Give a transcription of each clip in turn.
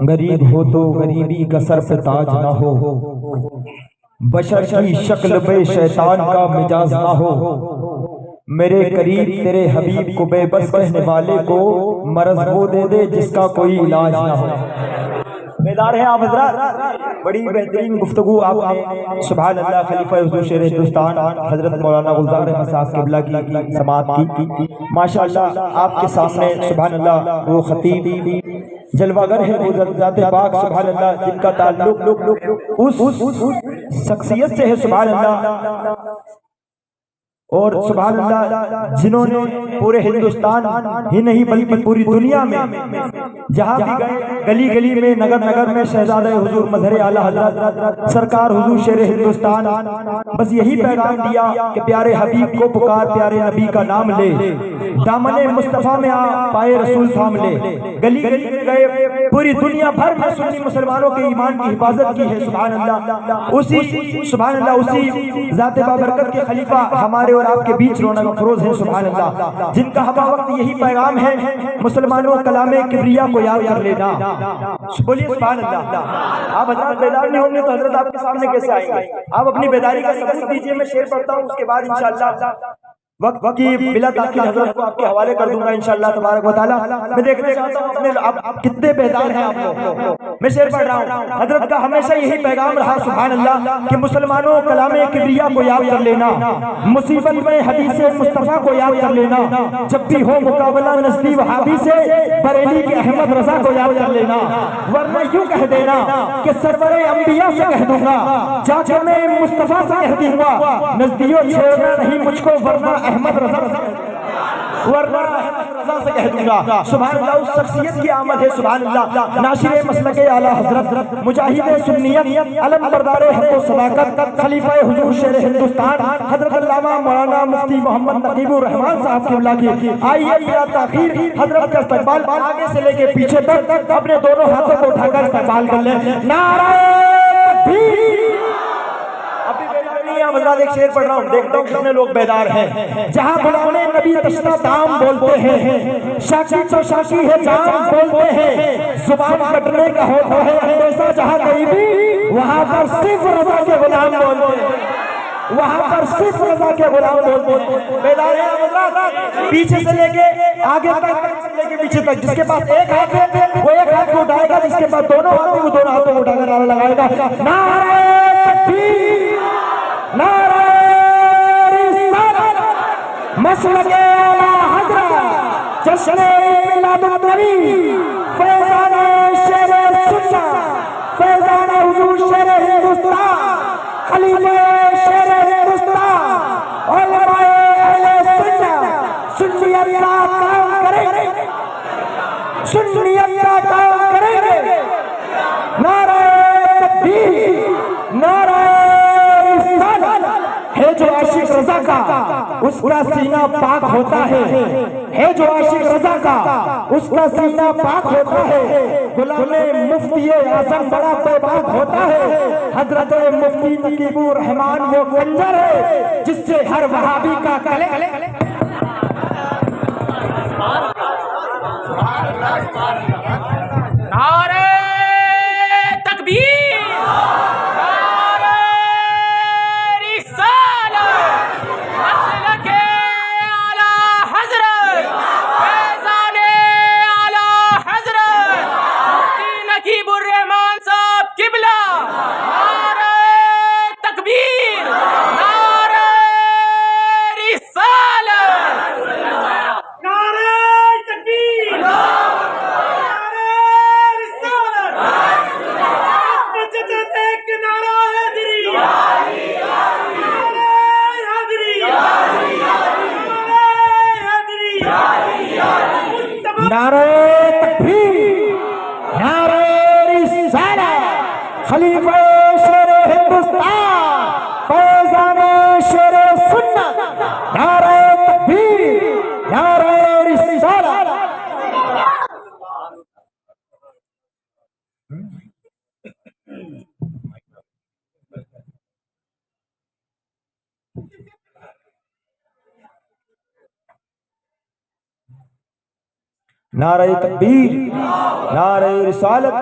غریب ہو تو غریبی کا سر پہ تاج نہ ہو، بشر کی شکل بے شیطان کا مجاز نہ ہو، میرے قریب تیرے حبیب کو بے بس کہنے والے کو مرض وہ دے دے جس کا کوئی علاج نہ ہو۔ بیدار ہیں آپ حضرات؟ بڑی بہترین گفتگو آپ نے سبحان اللہ خلیفہ حضور شیر ہندوستان حضرت مولانا گلزار احمد صاحب قبلہ کی سماعت کی۔ ماشاءاللہ آپ کے سامنے سبحان اللہ وہ خطیب جلوہ گر ہے، وہ ذات پاک سبحان اللہ جن کا تعلق اس شخصیت سے ہے سبحان اللہ، اور سبحان اللہ جنہوں نے پورے ہندوستان ہی نہیں بلکہ پوری دنیا میں جہاں بھی گئے گلی گلی میں نگر نگر میں شہزادہ حضور مظہر اعلیٰ حضرت سرکار حضور شیر ہندوستان بس یہی پیغام دیا کہ پیارے حبیب کو پکار، پیارے نبی کا نام لے، دامن مصطفیٰ میں آ پائے رسول تھام لے۔ گلی گلی میں گئے، پوری دنیا بھر میں سنی مسلمانوں کے ایمان کی حفاظت کی ہے سبحان اللہ۔ اسی سبحان اللہ اسی ذات بابرکت کے خلیفہ ہمارے اور آپ کے بیچ رونق افروز ہے سبحان اللہ، جن کا ہمہ وقت یہی پیغام ہے مسلمانوں کلام کبریا کو یاد کر لینا۔ بولیے سبحان اللہ۔ آپ حضرات بیدار نہیں ہوں گے تو حضرت آپ کے سامنے کیسے آئیں گے؟ آپ اپنی بیداری کا ثبوت دیجئے، میں شعر پڑھتا ہوں، اس کے بعد انشاءاللہ وقت کی بلا تاخیر حضرت کو آپ کے حوالے کر دوں گا انشاءاللہ تبارک و تعالی۔ میں دیکھنا چاہتا ہوں آپ کتنے بیدار ہیں آپ لوگ۔ میں شعر پڑھ رہا ہوں، حضرت کا ہمیشہ یہی پیغام رہا سبحان اللہ کہ مسلمانوں کلام کبریا کو یاد کر لینا، مصیبت میں حدیث مصطفیٰ کو یاد کر لینا، جب بھی ہو مقابلہ نزدی وہابی سے بریلی کے احمد رضا کو یاد کر لینا، ورنہ یوں کہہ دینا کہ سرور انبیاء سے کہہ دوں گا، جا کے میں مصطفیٰ سے کہہ دوں گا، نزدیوں چھوڑنا نہیں مجھ کو ورنہ احمد رضا سے کہہ دوں گا۔ سبحان اللہ اس شخصیت کی آمد ہے سبحان اللہ، ناشر مسلک اعلیٰ حضرت مجاہد سنیت علم بردار حق و صداقت خلیفہ حضور شیر ہندوستان حضرت علامہ مولانا مفتی محمد نقیب الرحمان صاحب قبلہ کی آئیے بلا تاخیر حضرت کا استقبال آگے سے لے کے پیچھے تک اپنے دونوں ہاتھوں کو اٹھا کر استقبال کر لیں۔ نعرہ تکبیر۔ حضرات ایک شعر پڑھ رہا ہوں، دیکھتا ہوں کتنے لوگ بیدار ہیں۔ جہاں غلام نبی تشنا دام بولتے ہیں، شاکی تو شاکی ہے جام بولتے ہیں، زبان کٹنے کا ہوتا ہے اندیشہ جہاں کہیں بھی، وہاں پر صرف رضا کے غلام بولتے ہیں، وہاں پر صرف رضا کے غلام بولتے ہیں۔ بیدار ہیں حضرات؟ پیچھے سے لے کے آگے تک لے کے پیچھے تک، جس کے پاس ایک ہاتھ ہے وہ ایک ہاتھ کو اٹھائے گا، جس کے پاس دونوں ہاتھ ہے وہ دونوں ہاتھوں کو اٹھا کر نعرہ لگائے گا، نعرہ تکبیر، نعرہ رسالت، مسلک اعلیٰ حضرت، جشن میلاد النبی، فیضان شیر سنت، فیضان حضور شیر ہندوستان، خلیفہ شیر ہندوستان، علماء اہل سنت، سنیت کا کام کریں گے، سنیت کا کام کریں گے، نعرہ تکبیر، نعرہ ہے جو عاشق رضا کا اس کا سینہ پاک ہوتا ہے جو عاشق رضا کا اس کا سینہ پاک ہوتا ہے، غلام مفتی اعظم بڑا پاک ہوتا ہے، حضرت مفتی نقیب الرحمان وہ کنجر ہے جس سے ہر وہابی کا نعرہ تکبیر، نعرہ تکبیر، نعرہ رسالت، خلیفہ شیر ہندوستان، فیضان شیر سنت، نعرہ تکبیر، نعرہ رسالت۔ نعرہ تکبیر، نعرہ رسالت،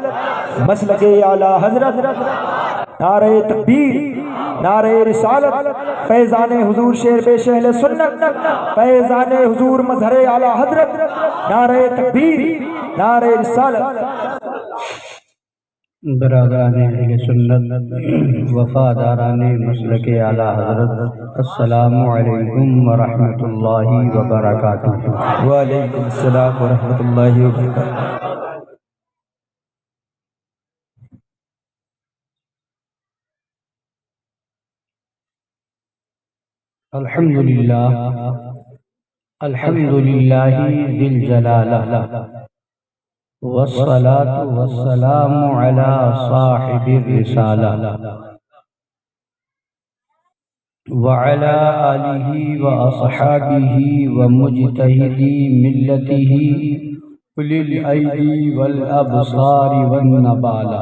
مسلک اعلی حضرت، نعرہ تکبیر، نعرہ رسالت، فیضان حضور شیر پیش اہل سنت، فیضان حضور مظہر اعلی حضرت، نعرہ تکبیر، نعرہ رسالت۔ برادران اہل سنت، وفاداران مسلک اعلی حضرت، السلام علیکم ورحمۃ اللہ وبرکاتہ۔ وعلیکم السلام ورحمۃ اللہ وبرکاتہ۔ الحمدللہ ذی الجلالہ، والصلاة والسلام علی صاحب الرسالہ، وعلى آلہ واصحابہ ومجتہدی ملتہ اولي الأيدي والأبصار والنبالہ،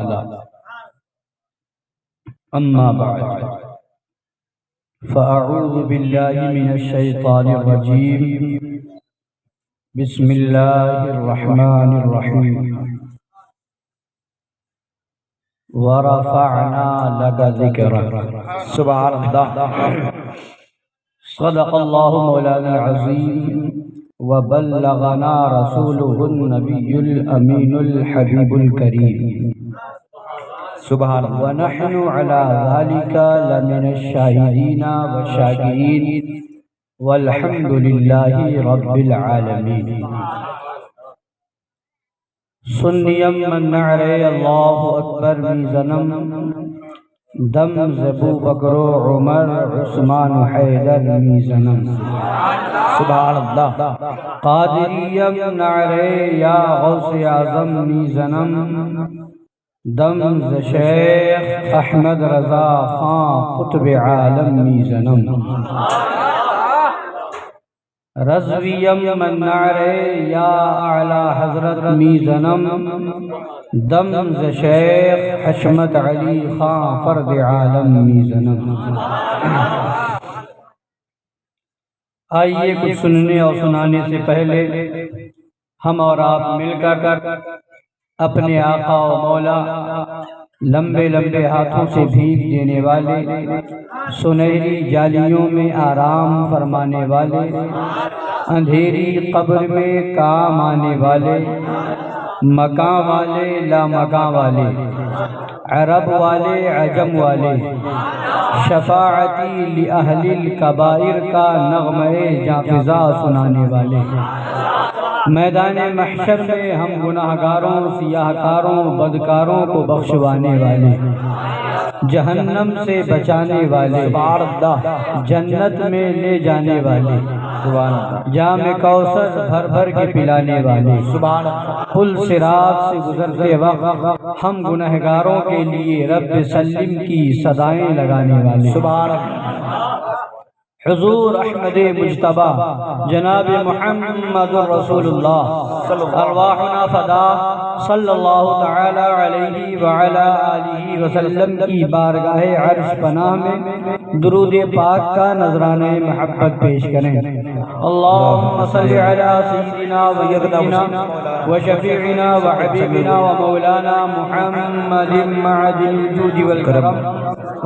اما بعد فأعوذ باللہ من الشیطان الرجیم، بسم اللہ الرحمن الرحیم، ورفعنا لك ذکرک، سبحان اللہ۔ صدق اللہ مولانا العظیم، وبلغنا رسولہ النبی الامین الحبیب الکریم، سبحان اللہ۔ ونحن على ذلك لمن الشاہدین والشاکرین، والحمد للہ رب العالمین۔ سنیم من نعرے اللہ اکبر میزنم، دم زبو بکر عمر عثمان حیدر میزنم، سبحان اللہ۔ قادریم نعرے یا غوث اعظم میزنم، دم ز شیخ احمد رضا خان قطب عالم میزنم، رضویم من نعرے یا اعلی حضرت میزنم، دم ز شیخ حشمت علی خان فرد عالم میزنم۔ آئیے کچھ سننے اور سنانے سے پہلے ہم اور آپ مل کر اپنے آقا و مولا لمبے لمبے ہاتھوں سے بھیک دینے والے، سنہری جالیوں میں آرام فرمانے والے، اندھیری قبر میں کام آنے والے، مکان والے لامکان والے، عرب والے عجم والے، شفاعتی لأہل الکبائر کا نغمہ جافزا سنانے والے، میدان محشر میں ہم گناہگاروں، سیاہ کاروں، بدکاروں کو بخشوانے والے، جہنم سے بچانے والے، جنت میں لے جانے والے، جام کوثر بھر بھر کے پلانے والے، پل صراط سے گزرتے وقت ہم گناہگاروں کے لیے رب سلم کی صدائیں لگانے والے، حضور احمد مجتبی جناب محمد رسول اللہ، ارواحنا فدا صلی اللہ تعالی علیہ وعلا آلہ وسلم کی بارگاہ عرش پناہ میں درود پاک کا نذرانہ محبت پیش کریں۔ اللہم صلی علی سیدنا ویدنا وشفیعنا وحبیبنا ومولانا محمد معدن الجود والکرم،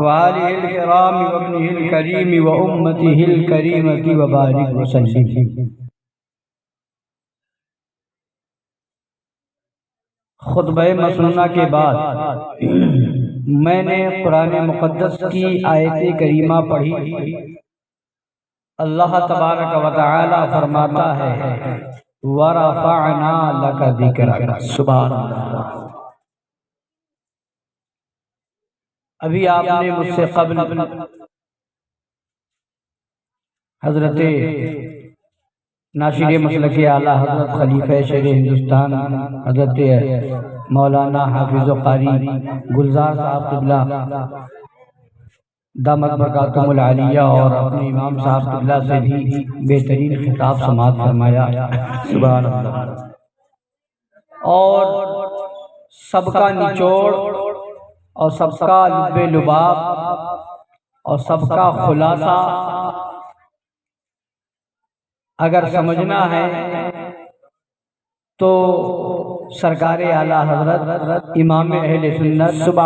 وآلہ الکرام وابنہ الکریم وامتہ الکریمۃ وبارک وسلم۔ خطبہ مسنونہ کے بعد میں نے قرآن مقدس کی آیت کریمہ پڑھی۔ اللہ تبارک و تعالی فرماتا ہے وَرَفَعْنَا لَكَ ذِكْرَكَ، سبحان اللہ۔ ابھی آپ نے مجھ سے قبل حضرت ناشر مسلک اعلی حضرت خلیفہ شیر ہندوستان حضرت مولانا حافظ و قاری گلزار صاحب قبلہ دامت برکاتہم العالیہ اور اپنے امام صاحب قبلہ سے بھی بہترین خطاب سماعت فرمایا، سبحان اللہ۔ اور سب کا نچوڑ اور سب کا لب لباب اور سب کا خلاصہ اگر سمجھنا ہے تو سرکار اعلیٰ حضرت امام اہل سنت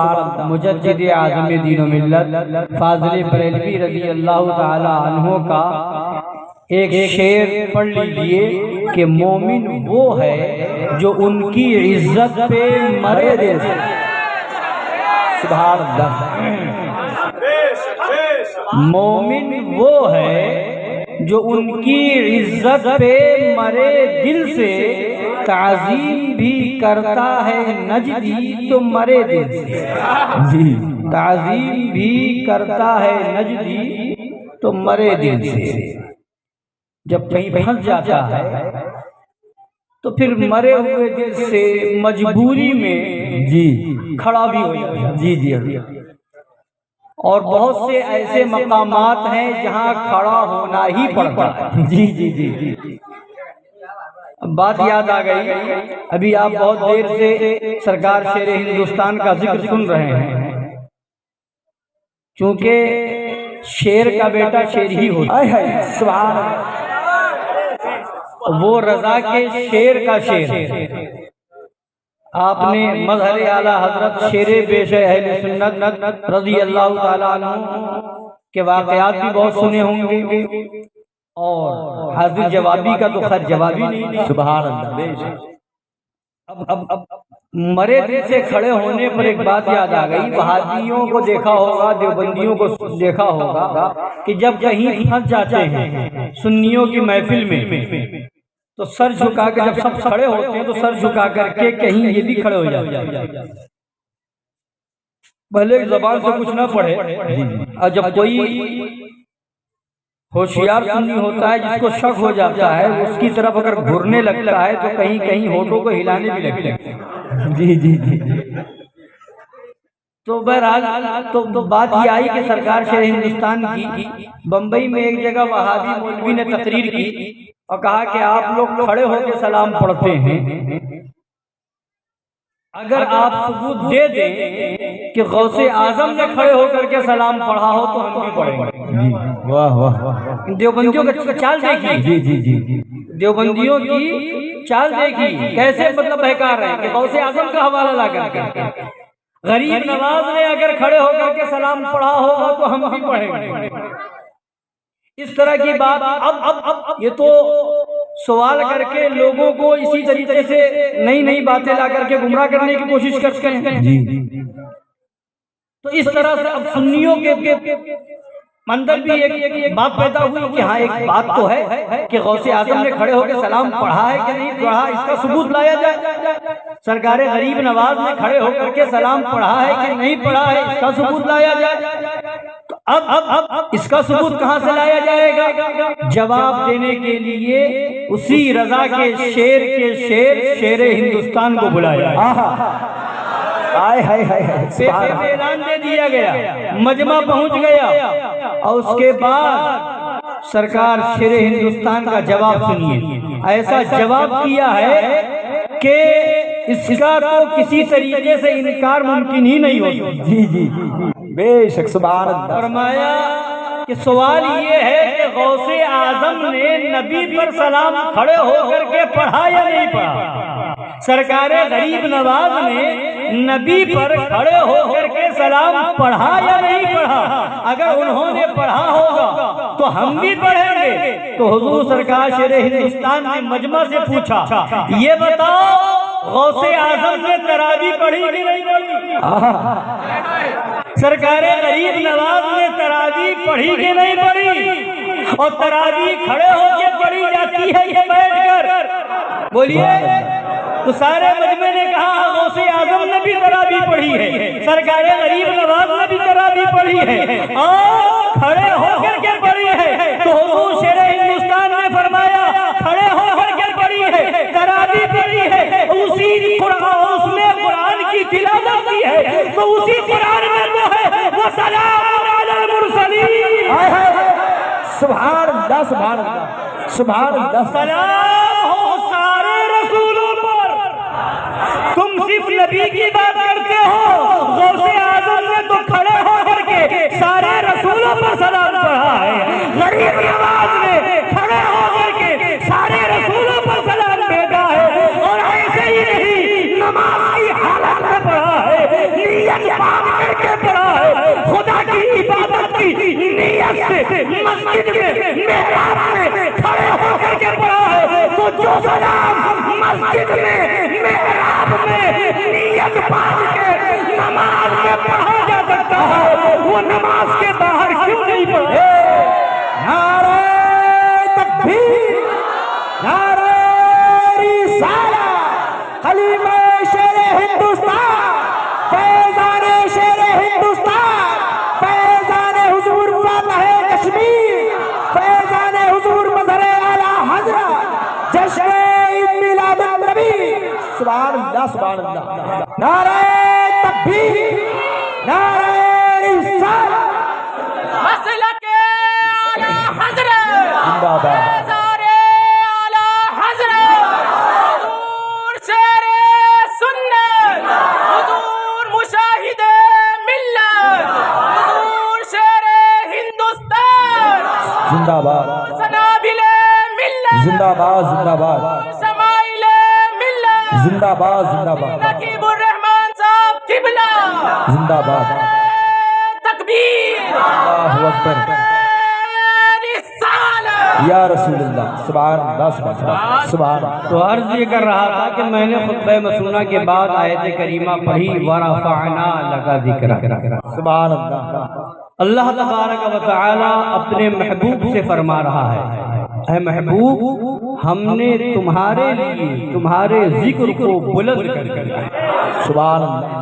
مجدد اعظم دین و ملت فاضل بریلوی رضی اللہ تعالی عنہ کا ایک شعر پڑھ لیجئے کہ مومن وہ ہے جو ان کی عزت پہ مرے دے سے. سبحان اللہ. مومن وہ ہے جو ان کی عزت پہ مرے دل سے، تعظیم بھی کرتا ہے نجدی تو مرے دل سے. جی تعظیم بھی کرتا ہے نجدی تو مرے دل سے. جب کہیں پھنس جاتا ہے تو پھر مرے ہوئے دل سے مجبوری میں جی کھڑا بھی ہو جاتا ہے. جی جی اور بہت سے ایسے مقامات ہیں جہاں کھڑا ہونا ہی پڑتا ہے. جی جی جی جی. بات یاد آ گئی، ابھی آپ بہت دیر سے سرکار شیر ہندوستان کا ذکر سن رہے ہیں، چونکہ شیر کا بیٹا شیر ہی ہوتا ہے. سبحان اللہ. وہ رضا کے شیر کا شیر ہے. آپ نے مظہر اعلیٰ حضرت شیر بیش اہل سنت رضی اللہ تعالیٰ عنہ کے واقعات بھی بہت سنے ہوں گے، اور حاضر جوابی کا تو خیر جوابی نہیں. سبحان اللہ. اب مرے دل سے کھڑے ہونے پر ایک بات یاد آ گئی. وہابیوں کو دیکھا ہوگا، دیوبندیوں کو دیکھا ہوگا کہ جب کہیں پھنس جاتے ہیں سنیوں کی محفل میں تو سر جھکا کے، جب سب کھڑے ہوتے ہیں تو سر جھکا کر کے کہیں یہ بھی کھڑے ہو جاتے ہیں، بھلے زبان سے کچھ نہ پڑھے. اور جب کوئی ہوشیار سنی ہوتا ہے جس کو شک ہو جاتا ہے، اس کی طرف اگر گھرنے لگتا ہے تو کہیں کہیں ہونٹوں کو ہلانے بھی لگتے ہیں. جی جی جی. تو بہرحال تو بات یہ آئی کہ سرکار شیر ہندوستان کی بمبئی میں ایک جگہ وہابی مولوی نے تقریر کی اور کہا کہ آپ لوگ کھڑے ہو کے سلام پڑھتے ہیں، اگر آپ ثبوت دے دیں کہ غوث اعظم نے کھڑے ہو کر کے سلام پڑھا ہو تو ہم بھی پڑھیں گے. واہ واہ. دیوبندیوں کا چال دیکھیے. جی جی جی. دیوبندیوں کی چال دیکھیے کیسے مطلب بہکار رہے کہ غوث اعظم کا حوالہ لا کر کے غریب نواز نے اگر کھڑے ہو کر کے سلام پڑھا ہوگا تو ہم بھی پڑھیں گے. اس طرح کی بات اب یہ تو سوال کر کے لوگوں کو اسی طریقے سے نئی نئی باتیں لا کر کے گمراہ کرنے کی کوشش کرتے ہیں. تو اس طرح سے اب سنیوں کے اندر بھی ایک بات پیدا ہوئی کہ ہاں ایک بات تو ہے کہ غوث اعظم نے کھڑے ہو کے سلام پڑھا ہے کہ نہیں پڑھا، اس کا ثبوت لایا جائے. سرکار غریب نواز نے کھڑے ہو کر کے سلام پڑھا ہے کہ نہیں پڑھا ہے، اس کا ثبوت لایا جائے. تو اب اس کا ثبوت کہاں سے لایا جائے گا؟ جواب دینے کے لیے اسی رضا کے شیر ہندوستان کو بلایا. اعلان دے دیا گیا، مجمع پہنچ گیا، اور اس کے بعد سرکار شیر ہندوستان کا جواب سنیے. ایسا جواب کیا ہے کہ اس کا تو کسی طریقے سے انکار ممکن ہی نہیں ہو. جی جی بے شک. سبحان اللہ. فرمایا کہ سوال یہ ہے کہ غوث اعظم نے نبی پر سلام کھڑے ہو کر کے پڑھا یا نہیں پڑھا؟ سرکار غریب نواز نے نبی پر کھڑے ہو کر کے سلام پڑھا یا نہیں پڑھا؟ اگر انہوں نے پڑھا ہوگا تو ہم بھی پڑھیں گے. تو حضور سرکار شیر ہندوستان نے مجمع سے پوچھا، یہ بتاؤ غوث اعظم نے تراویح پڑھی کہ نہیں پڑھی؟ سرکار غریب نواز نے تراویح پڑھی کہ نہیں پڑھی؟ اور تراویح کھڑے ہو کے پڑھی جاتی ہے کہ بیٹھ کر؟ بولیے. تو سارے مجمع نے کہا غوث اعظم نے بھی تراویح پڑھی ہے، سرکار غریب نواز نے بھی تراویح پڑھی ہے، اور کھڑے ہو کر کے پڑھی ہے. تو حضور شیر ہندوستان نے فرمایا کھڑے ہو کر کے پڑھی ہے، تراویح پڑھی ہے، اسی قرآن اس میں قرآن کی تلاوت کی ہے، تو اسی قرآن میں تو ہے وَسَلَامٌ عَلَى الْمُرْسَلِينَ. سبحان اللہ. سبحان اللہ. سبحان اللہ. سلام ہو سارے رسولوں پر. تم صرف نبی کی بات کرتے ہو، غوث اعظم نے تو کھڑے ہو کر کے سارے رسولوں پر سلام پڑھا ہے. غریب نواز نے کھڑے ہو کر کے سارے رسولوں پر سلام بھیجا ہے، اور سبحان اللہ سبحان اللہ نعرہ تکبیر نعرہ رسالت مسلک اعلی حضرت زندہ باد مزار اعلی حضرت حضور شیر سنت حضور مشاہد ملت حضور شیر ہندوستان زندہ باد سنابل ملت زندہ باد زندہ باد سمائل ملت زندہ باد زندہ باد نقیب الرحمان صاحب قبلہ زندہ باد تکبیر اللہ اکبر رسالت یا رسول اللہ سبحان اللہ سبحان اللہ سبحان اللہ تو عرض یہ کر رہا تھا کہ میں نے خطبہ مسنونہ کے بعد آیت کریمہ پڑھی وَرَفَعْنَا لَكَ ذِكْرَكَ سبحان اللہ اللہ تبارک و تعالی اپنے محبوب سے فرما رہا ہے اے محبوب ہم نے تمہارے لیے تمہارے ذکر کو بلند کر دیا سبحان اللہ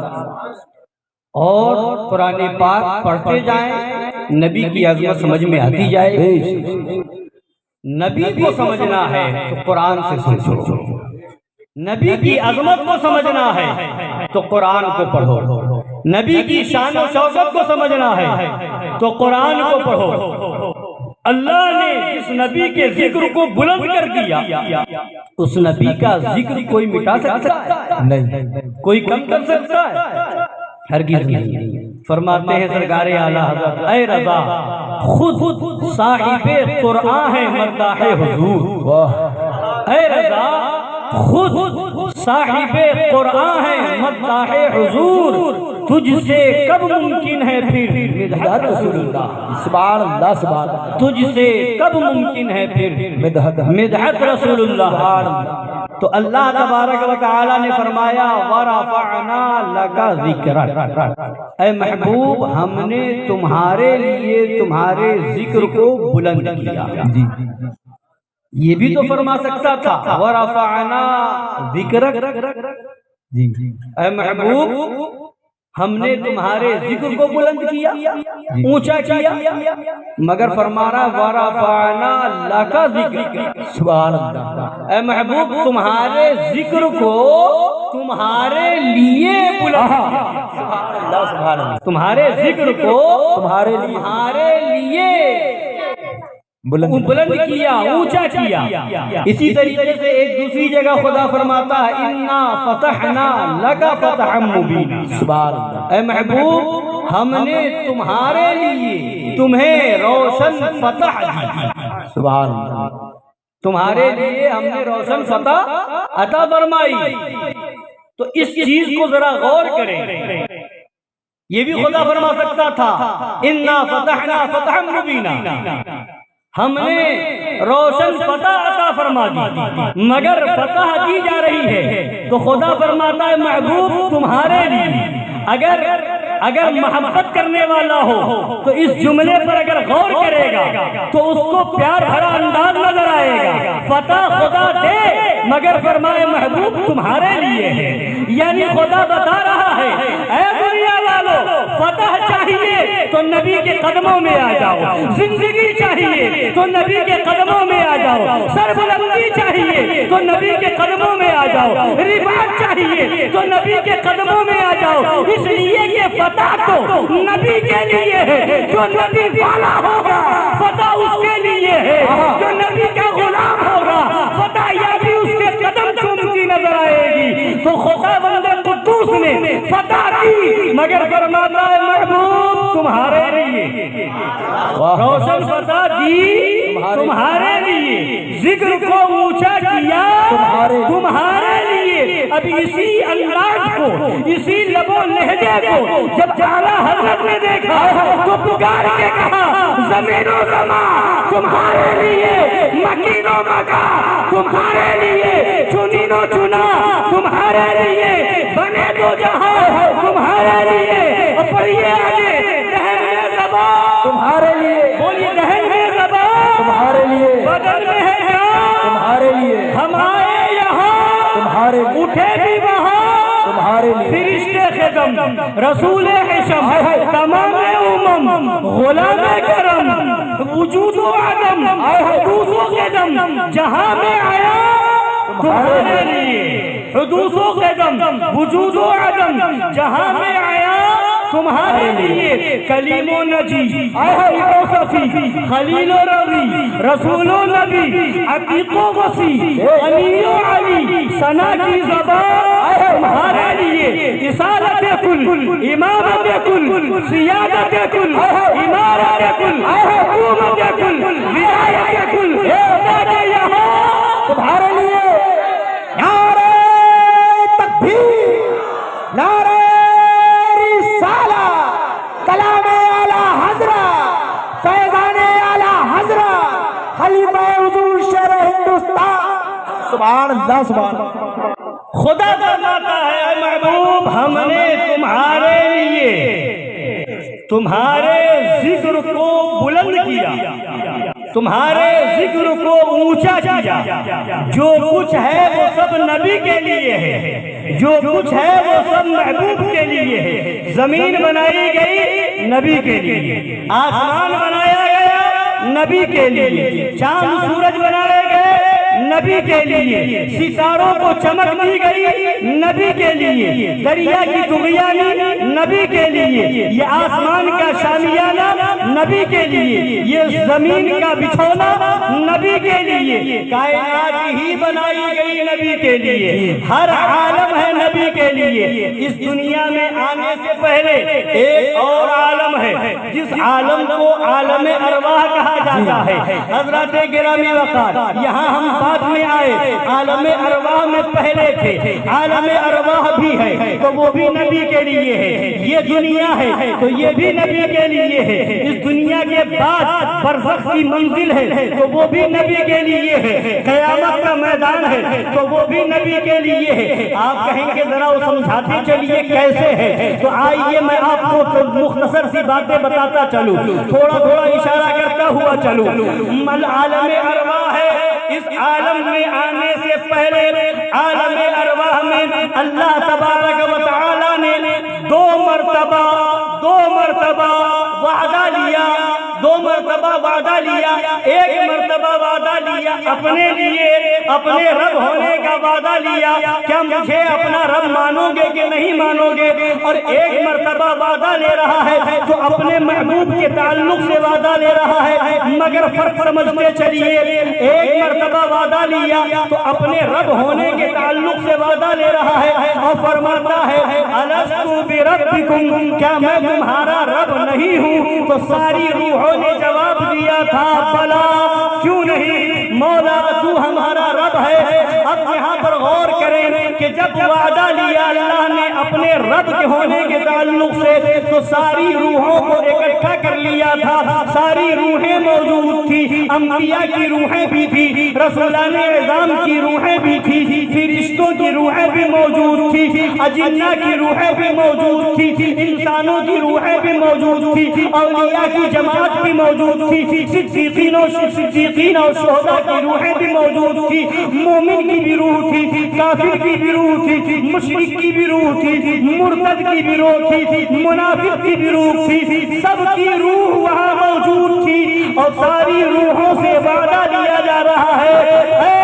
اور قرآن پاک پڑھتے جائیں نبی کی عظمت سمجھ میں آتی جائے نبی کو سمجھنا ہے تو قرآن سے سمجھو نبی کی عظمت کو سمجھنا ہے تو قرآن کو پڑھو نبی کی شان و شوکت کو سمجھنا ہے تو قرآن کو پڑھو اللہ نے جس نبی کے ذکر کو بلند کر دیا اس نبی کا ذکر کوئی مٹا سکتا ہے نہیں کوئی کم کر سکتا ہے ہرگز نہیں فرماتے ہیں سرکار اعلیٰ حضرت اے رضا خود صاحب قرآن ہے مرداح حضور واہ اے رضا خود صاحب قرآن ہے مداح حضور تجھ سے کب ممکن ہے پھر مدحت رسول اللہ سبحان اللہ سبحان اللہ تجھ سے کب ممکن ہے پھر مدحت رسول اللہ تو اللہ تبارک و تعالی نے فرمایا وَرَفَعْنَا لَكَ ذِكْرَكَ اے محبوب ہم نے تمہارے لیے تمہارے ذکر کو بلند کیا یہ بھی تو فرما سکتا تھا وَرَفَعْنَا ذِكْرَكَ اے محبوب ہم نے تمہارے ذکر کو بلند کیا اونچا کیا مگر فرما رہا وَرَفَعْنَا لَكَ ذِكْرَكَ سبحان اللہ اے محبوب تمہارے ذکر کو تمہارے لیے بلند سبحان اللہ سبحان اللہ تمہارے ذکر کو تمہارے لیے بلند بلند کیا اونچا کیا اسی طریقے سے ایک دوسری جگہ خدا فرماتا ہے اِنَّا فَتَحْنَا لَكَ فَتَحًا مُبِينًا سبحان اللہ اے محبوب ہم نے تمہارے لیے تمہیں روشن فتح دی سبحان اللہ تمہارے لیے ہم نے روشن فتح عطا فرمائی تو اس چیز کو ذرا غور کریں یہ بھی خدا فرما سکتا تھا اِنَّا فَتَحْنَا فَتَحًا مُبِينًا ہم نے روشن فتح عطا فرما دی مگر فتح دی جا رہی ہے تو خدا فرماتا ہے محبوب تمہارے لیے اگر محبت کرنے والا ہو تو اس جملے پر اگر غور کرے گا تو اس کو پیار بھرا انداز نظر آئے گا فتح خدا دے مگر فرمائے محبوب تمہارے لیے ہے یعنی خدا بتا رہا ہے اے دنیا والو فتح چاہیے تو نبی کے قدموں میں آ جاؤ زندگی چاہیے تو نبی کے قدموں میں آ جاؤ سربلندی چاہیے تو نبی کے قدموں میں آ جاؤ رفعت چاہیے تو نبی کے قدموں میں آ جاؤ اس لیے کہ فتح تو نبی کے لیے ہے جو نبی والا ہوگا فتح اس کے لیے ہے جو نبی کا غلام ہوگا فتح یا بھی اس کے قدم چومتی نظر آئے گی تو خدا بندہ قدوس نے فتح کی مگر فرماتا ہے محبوب تمہارے لیے روشن فتح دی تمہارے لیے ذکر کو اونچا کیا تمہارے لیے اب اسی انداز کو اسی لب و لہجے کو جب اعلیٰ حضرت نے دیکھا تو پکار کے کہا زمین و زمان تمہارے لیے مکین و مکا تمہارے لیے چنین و چنا تمہارے لیے بنے دو جہاں تمہارے لیے پڑھیے آگے دہن میں زبان تمہارے لیے بولیے دہن میں زبان تمہارے لیے بدن میں ہے جان تمہارے لیے ہم آئے یہاں تمہارے لیے اٹھے بھی وہاں تمہارے لیے فرشتے خدم رسول حشم تمام امم غلام کرم وجود و عدم حدوث و قدم جہاں میں آیا تمہارے لیے حدوث و قدم وجود و عدم جہاں میں آیا تمہارے لیے کلیم و نجی صفی خلیل و روی رسول و نبی عتیق و وسیع علی و علی ثنا کی زبان تمہارے لیے رسالت کل امامت کل سیادت کل امارت کل حکومت کل ولایت کل یہاں تمہارے لیے نعرہ تکبیر، نعرہ رسالہ، کلام اعلی حضرت، فیضان اعلی حضرت، خلیفہ حضور شہر ہندوستان، سبحان اللہ سبحان اللہ۔ خدا فرماتا ہے اے محبوب ہم نے تمہارے ذکر کو بلند کیا، تمہارے ذکر کو اونچا کیا، جو کچھ ہے وہ سب نبی کے لیے ہے، جو کچھ ہے وہ سب محبوب کے لیے ہے۔ زمین بنائی گئی نبی کے لیے، آسمان بنایا گیا نبی کے لیے، چاند سورج بنائے گئے نبی کے لیے، ستاروں کو چمک دی گئی نبی کے لیے، دریا کی طغیانی نبی کے لیے، یہ آسمان کا شامیانہ نبی کے لیے، یہ زمین کا بچھونا نبی کے لیے، کائنات ہی بنائی گئی نبی کے لیے، ہر عالم ہے نبی کے لیے۔ اس دنیا میں آنے سے پہلے ایک اور عالم ہے جس عالم کو عالم ارواح کہا جاتا ہے۔ حضرات گرامی وقار یہاں ہم بعد میں آئے، عالم ارواح میں پہلے تھے، عالم ارواح بھی ہے تو وہ بھی نبی کے لیے ہے، یہ دنیا ہے تو یہ بھی نبی کے لیے ہے، اس دنیا کے بعد برزخ کی منزل ہے تو وہ بھی نبی کے لیے ہے، قیامت کا میدان ہے تو وہ بھی نبی کے لیے ہے۔ آپ کہیں گے ذرا وہ سمجھاتے چلیے کیسے ہے، تو آئیے میں آپ کو مختصر سی باتیں بتاتا چلوں، تھوڑا تھوڑا اشارہ کرتا ہوا چلوں۔ عالم ارواح ہے، اس عالم میں آنے سے پہلے عالم ارواح میں اللہ تبارک و تعالی نے دو مرتبہ وعدہ لیا، دو مرتبہ وعدہ لیا، ایک مرتبہ وعدہ لیا اپنے لیے، اپنے رب ہونے کا وعدہ لیا، کیا مجھے اپنا رب مانو گے کہ نہیں مانو گے، اور ایک مرتبہ وعدہ لے رہا ہے تو اپنے محبوب کے تعلق سے وعدہ لے رہا ہے، مگر فرق سمجھتے چلیے، ایک مرتبہ وعدہ لیا تو اپنے رب ہونے کے تعلق سے وعدہ لے رہا ہے اور فرماتا ہے الستو بربکم، کیا میں تمہارا رب نہیں ہوں، تو ساری روحوں نے جواب دیا تھا بلا، کیوں نہیں مولا تو ہمارا رب ہے۔ اب یہاں پر غور کریں کہ جب وعدہ لیا اللہ نے اپنے رب کے ہونے کے تعلق سے تو ساری روحوں کو اکٹھا کر لیا تھا، ساری روحیں موجود تھی، انبیاء کی روحیں بھی تھی، رسولان اعظام کی روحیں بھی تھی، فرشتوں کی روحیں بھی موجود تھی، اجنہ کی روحیں بھی موجود تھی، انسانوں کی روحیں بھی موجود تھی، اولیاء کی جماعت بھی موجود تھی، صدیقین اور شہداء کی روحیں بھی موجود تھی، مومن کی بھی روح تھی، کافر کی بھی روح تھی، مشرک کی بھی روح تھی، مرتد کی بھی روح تھی، منافق کی بھی روح تھی، سب کی روح وہاں موجود تھی، اور ساری روحوں سے وعدہ لیا جا رہا ہے اے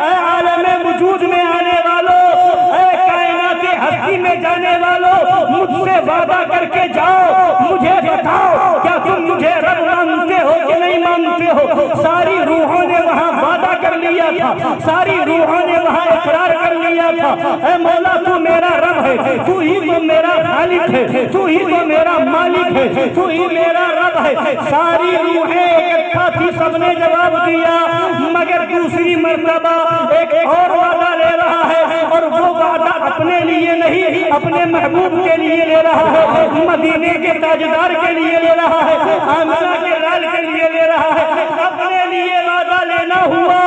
عالم وجود میں آنے والوں، اے کائنات ہستی میں جانے والوں، مجھ سے وعدہ کر کے جاؤ، مجھے بتاؤ کیا تم مجھے رب مانتے ہو کہ نہیں مانتے ہو۔ ساری روحوں نے وہاں وعدہ کر لیا تھا، ساری روحوں نے وہاں اقرار کر لیا تھا اے مولا تو میرا رب ہے، تو ہی تو میرا خالق ہے، تو ہی تو میرا مالک ہے، تو ہی میرا رب ہے۔ ساری روحیں اکٹھا تھی، سب نے جواب دیا، مگر دوسری مرتبہ ایک اور وعدہ لے رہا ہے، اور وہ وعدہ اپنے لیے نہیں اپنے محبوب کے لیے لے رہا ہے، مدینے کے تاجدار کے لیے لے رہا ہے، آمنہ کے لال کے لیے لے رہا ہے، اپنے لیے وعدہ لینا ہوا،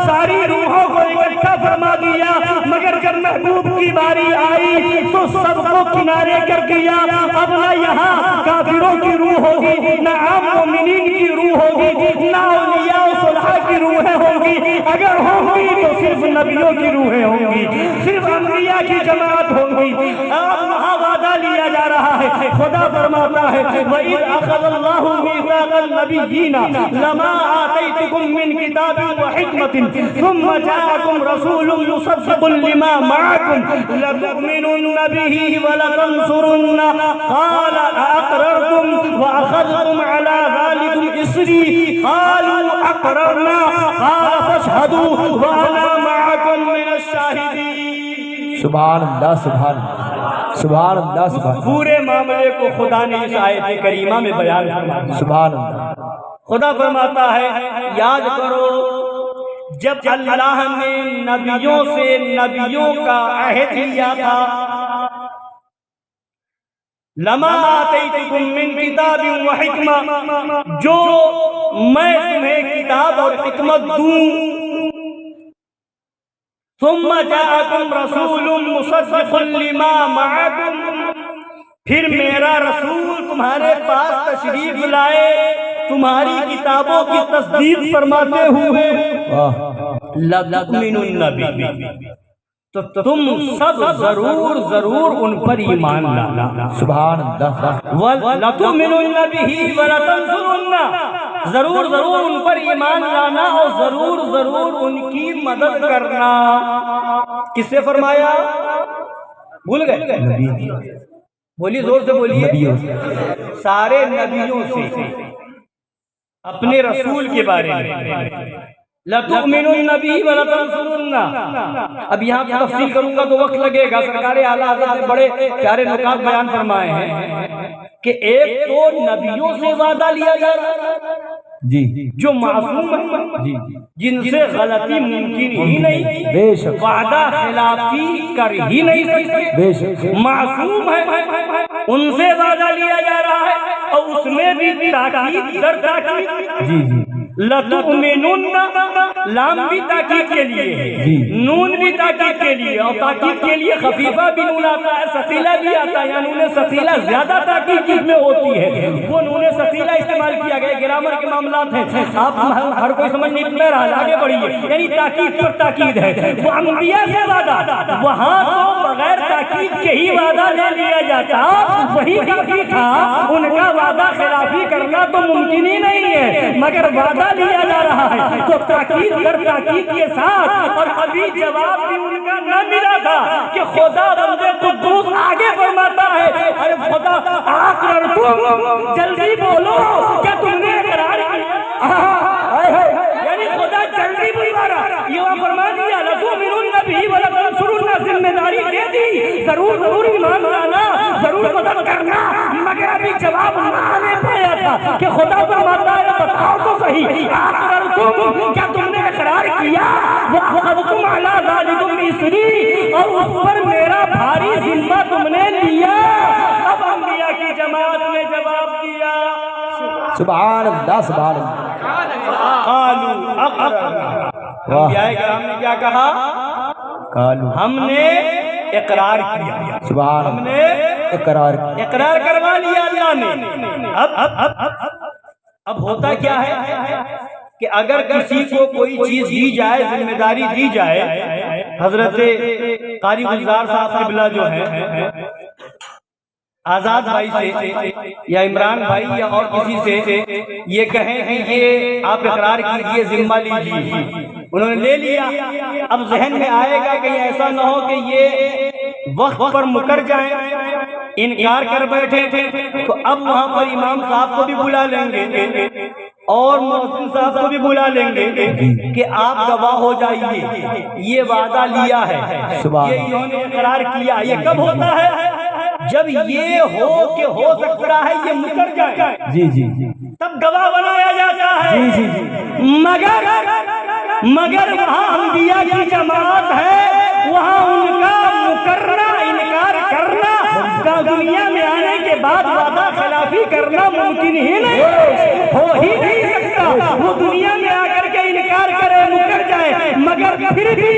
ساری روحوں کو اکٹھا فرما دیا، مگر جب محبوب کی باری آئی تو سب کو کنارے کر دیا۔ اب نہ یہاں کافروں کی روح ہوگی، نہ عام مومنین کی روح ہوگی، نہ اولیاء و صلحاء کی روحیں ہوں گی، اگر ہوں گی تو صرف نبیوں کی روحیں ہوں گی، صرف انبیاء کی جماعت ہوں گی۔ اب وہاں وعدہ لیا جا رہا ہے خدا فرماتا ہے وَإِذْ أَخَذَ اللَّهُ مِيثَاقَ النَّبِيِّينَ لَمَا آتَيْتُكُم مِّن كِتَابٍ وَحِكْمَةٍ ثُمَّ جَاءَكُمْ رَسُولٌ مُصَدِّقٌ لِّمَا مَعَكُمْ لَتُؤْمِنُنَّ بِهِ وَلَتَنصُرُنَّهُ قَالَ أَأَقْرَرْتُمْ وَأَخَذْتُمْ عَلَى ذَلِكُمْ إِصْرِي قَالُوا أَقْرَرْنَا قَالَ فَاشْهَدُوا وَأَنَا مَعَكُمْ مِنَ الشَّاهِدِينَ۔ سبحان اللہ سبحان اللہ سبحان اللہ سبحان اللہ پورے معاملے کو خدا نے اس آیت کریمہ میں بیان فرمایا۔ سبحان اللہ۔ خدا فرماتا ہے یاد کرو جب اللہ نے نبیوں سے نبیوں کا عہد لیا تھا، لما آتیتکم من کتاب و حکمہ، جو میں تمہیں کتاب اور حکمت دوں، ثم جاءکم رسول مصدق لما معکم، پھر میرا رسول تمہارے پاس تشریف لائے تمہاری کتابوں کی تصدیق فرماتے ہوئے، لَتُؤْمِنُنَّ بِهِ، تو تم سب ضرور ان پر ایمان لانا۔ سبحان اللہ۔ وَلَتُؤْمِنُنَّ بِهِ وَلَتَنصُرُنَّ، ضرور ان پر ایمان لانا اور ضرور ان کی مدد کرنا۔ کس سے فرمایا؟ بھول گئے؟ بولیے زور سے بولیے۔ سارے نبیوں سے اپنے رسول کے بارے میں لَتُؤْمِنُنَّ بِهِ وَلَتَنصُرُنَّ۔ اب یہاں پہ تفصیل کروں گا تو وقت لگے گا، سرکار اعلیٰ حضرت نے بڑے پیارے نکات بیان فرمائے ہیں کہ ایک تو نبیوں سے وعدہ لیا جا رہا ہے جی جو معصوم ہیں، جن سے غلطی ممکن ہی نہیں، بے شک وعدہ خلافی کر ہی نہیں سکتے، بے شک معصوم ہے، ان سے وعدہ لیا جا رہا ہے اور اس میں بھی تاکید در تاکید۔ جی جی لَتُؤْمِنُنَّ، لام بھی تاکید کے لیے ہے، نون بھی تاکید کے لیے، اور تاکید کے لیے خفیفہ بھی نون آتا ہے، ثقیلہ بھی آتا ہے، یا نون ثقیلہ زیادہ تاکید جس میں ہوتی ہے وہ نون ثقیلہ استعمال کیا گیا۔ گرامر کے معاملات ہیں، آپ ہر کوئی سمجھ نہیں پا رہا، آگے بڑھیے، یعنی تاکید پر تاکید ہے۔ وہ انبیاء سے وعدہ، وہاں تو بغیر تاکید کے ہی وعدہ لے لیا جاتا، وہی کافی تھا، ان کا وعدہ خلافی کرنا تو ممکن ہی نہیں ہے، مگر وعدہ لیا جا رہا ہے تو تاکید در تاکید کے ساتھ۔ اور ابھی جواب بھی ان کا نہ ملا تھا کہ خدا بندے قدوس آگے فرماتا ہے ارے خدا اقررتم، جلدی بولو کیا تم نے اقرار کیا؟ یعنی خدا جلدی بلوا رہا، یہ فرما دیا لَتُؤْمِنُنَّ بِهِ وَلَتَنصُرُنَّ، ذمہ داری دے دی، ضرور ایمان لانا، ضرور مدد کرنا، مگر ابھی جواب نہ آنے پایا تھا کہ خدا فرماتا ہے بتاؤ تو صحیح، اقررتم، کیا تم نے اقرار کیا؟ وَأَخَذْتُمْ عَلَى ذَلِكُمْ إِصْرِي، اور اس پر میرا بھاری ذمہ تم نے لیا۔ اب انبیاء کی جماعت نے جواب دیا، سبحان اللہ سبحان اللہ۔ قالوا اقررنا، انبیاء کرام نے کیا کہا؟ ہم نے اقرار کیا، سبحان ہم نے اقرار اقرار کروا لیا اللہ نے۔ اب ہوتا کیا ہے کہ اگر کسی کو کوئی چیز دی جائے، ذمہ داری دی جائے، حضرت قاری گلزار صاحب قبلہ جو ہے آزاد بھائی سے یا عمران بھائی یا اور کسی سے یہ کہیں کہ یہ آپ اقرار کیجئے، ذمہ لیجئے، انہوں نے لے لیا، اب ذہن میں آئے گا کہ ایسا نہ ہو کہ یہ وقت پر مکر جائیں، انکار کر بیٹھے، تو اب وہاں پر امام صاحب کو بھی بلا لیں گے اور محسن صاحب کو بھی بلا لیں گے کہ آپ گواہ ہو جائیے، یہ وعدہ لیا ہے، یہ انہوں نے اقرار کیا۔ یہ کب ہوتا ہے؟ جب یہ ہو کہ ہو سکتا ہے یہ مکر جائے، جی جی جی تب گواہ بنایا جاتا ہے۔ مگر وہاں انبیاء کی جماعت ہے، وہاں ان کا مکرنا، انکار کرنا، دنیا میں آنے کے بعد وعدہ خلافی کرنا ممکن ہی نہیں، ہو ہی نہیں سکتا۔ وہ دنیا میں آ کر کے انکار کرے، مکر جائے، مگر پھر بھی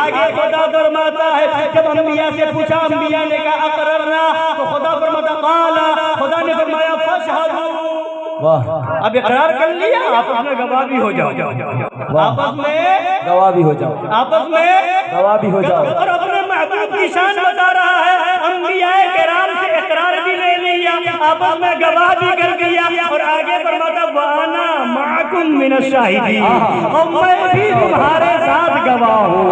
آگے خدا فرماتا ہے جب انبیاء سے پوچھا، انبیاء نے کہا اقررنا، تو خدا فرماتا قال، خدا نے فرمایا فاشہدوا، اب اقرار کر لیا، آپ اپنا گواہ بھی ہو جاؤ، آپس میں گواہ بھی ہو جاؤ، آپس میں گواہ بھی ہو جاؤ۔ اور اپنے محبوب کی شان بتا رہا ہے، انبیاء کرام سے اقرار بھی لے لے آپس میں گواہ بھی کر دیا اور آگے فرماتا وَأَنَا مَعَكُمْ مِنَ الشَّاهِدِينَ، اور میں بھی تمہارے ساتھ گواہ ہوں،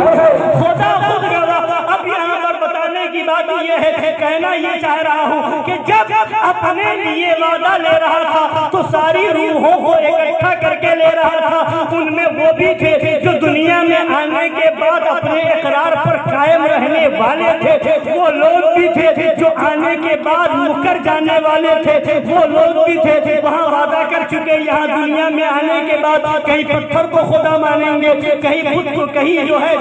خدا خود گواہ۔ اب یہاں پر بتانے کی بات یہ ہے، کہنا یہ چاہ رہا ہوں کہ جب اپنے لیے وعدہ لے رہا تھا تو ساری روحوں کو اکٹھا کر کے لے رہا تھا، ان میں وہ بھی تھے جو دنیا میں آنے کے بعد اپنے اقرار پر قائم رہنے والے تھے، وہ لوگ بھی تھے جو آنے کے بعد مکر جانے والے تھے، وہ لوگ بھی تھے وہاں وعدہ کر چکے یہاں دنیا میں آنے کے بعد کہیں پتھر کو خدا مانیں گے، کہیں خود کو، کہیں جو ہے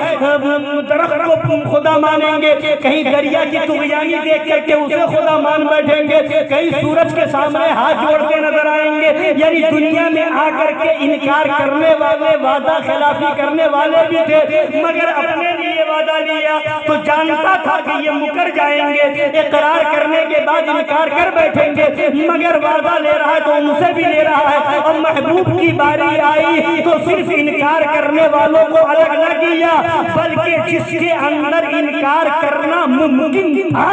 درخت کو خدا مانیں گے، کہیں دریا کی طغیانی دیکھ کر کے اسے خدا مان بیٹھیں گے، کہیں سورج کے سامنے ہاتھ جوڑتے نظر آئیں گے۔ یعنی دنیا میں آ کر کے انکار کرنے والے، وعدہ خلافی کرنے والے بھی تھے، مگر اپنے لیے وعدہ لیا تو جانتا تھا کہ یہ مکر جائیں گے، اقرار کرنے کے بعد انکار کر بیٹھیں گے، مگر وعدہ لے رہا ہے تو ان سے بھی لے رہا ہے۔ اب محبوب کی باری آئی تو صرف انکار کرنے والوں کو الگ نہ کیا، بلکہ جس کے اندر انکار کرنا ممکن تھا،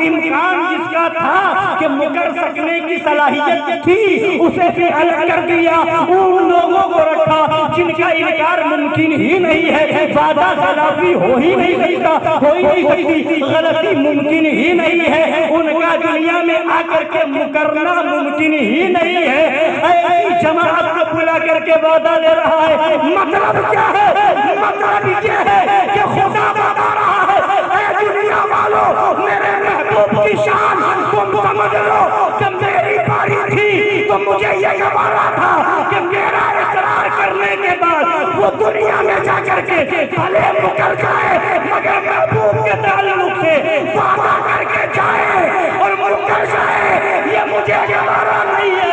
امکان جس کا تھا کہ مکر سکنے کی صلاحیت تھی، اسے بھی الگ کر دیا، ان لوگوں کو رکھا جن کا انکار ممکن ہی نہیں ہے، وعدہ خلافی ہو ہی نہیں سکتا، ہو ہی نہیں سکتی، غلطی ممکن ہی نہیں ہے، ان کا دنیا میں آ کر کے مکرنا ممکن ہی نہیں ہے۔ ایسی جماعت کو بلا کر کے وعدہ لے رہا ہے، مطلب کیا ہے؟ مطلب یہ ہے کہ خدا بتا رہا ہے اے دنیا والوں، میرے محبوب کی شان تم سمجھ لو کہ میری باری تھی تو مجھے یہ گوارا تھا کہ میرا اقرار کرنے کے بعد وہ دنیا میں جا کر کے بھلے مکر جائے مگر محبوب کے تعلق سے وعدہ کر کے جائے اور مکر جائے، یہ مجھے گوارا نہیں ہے،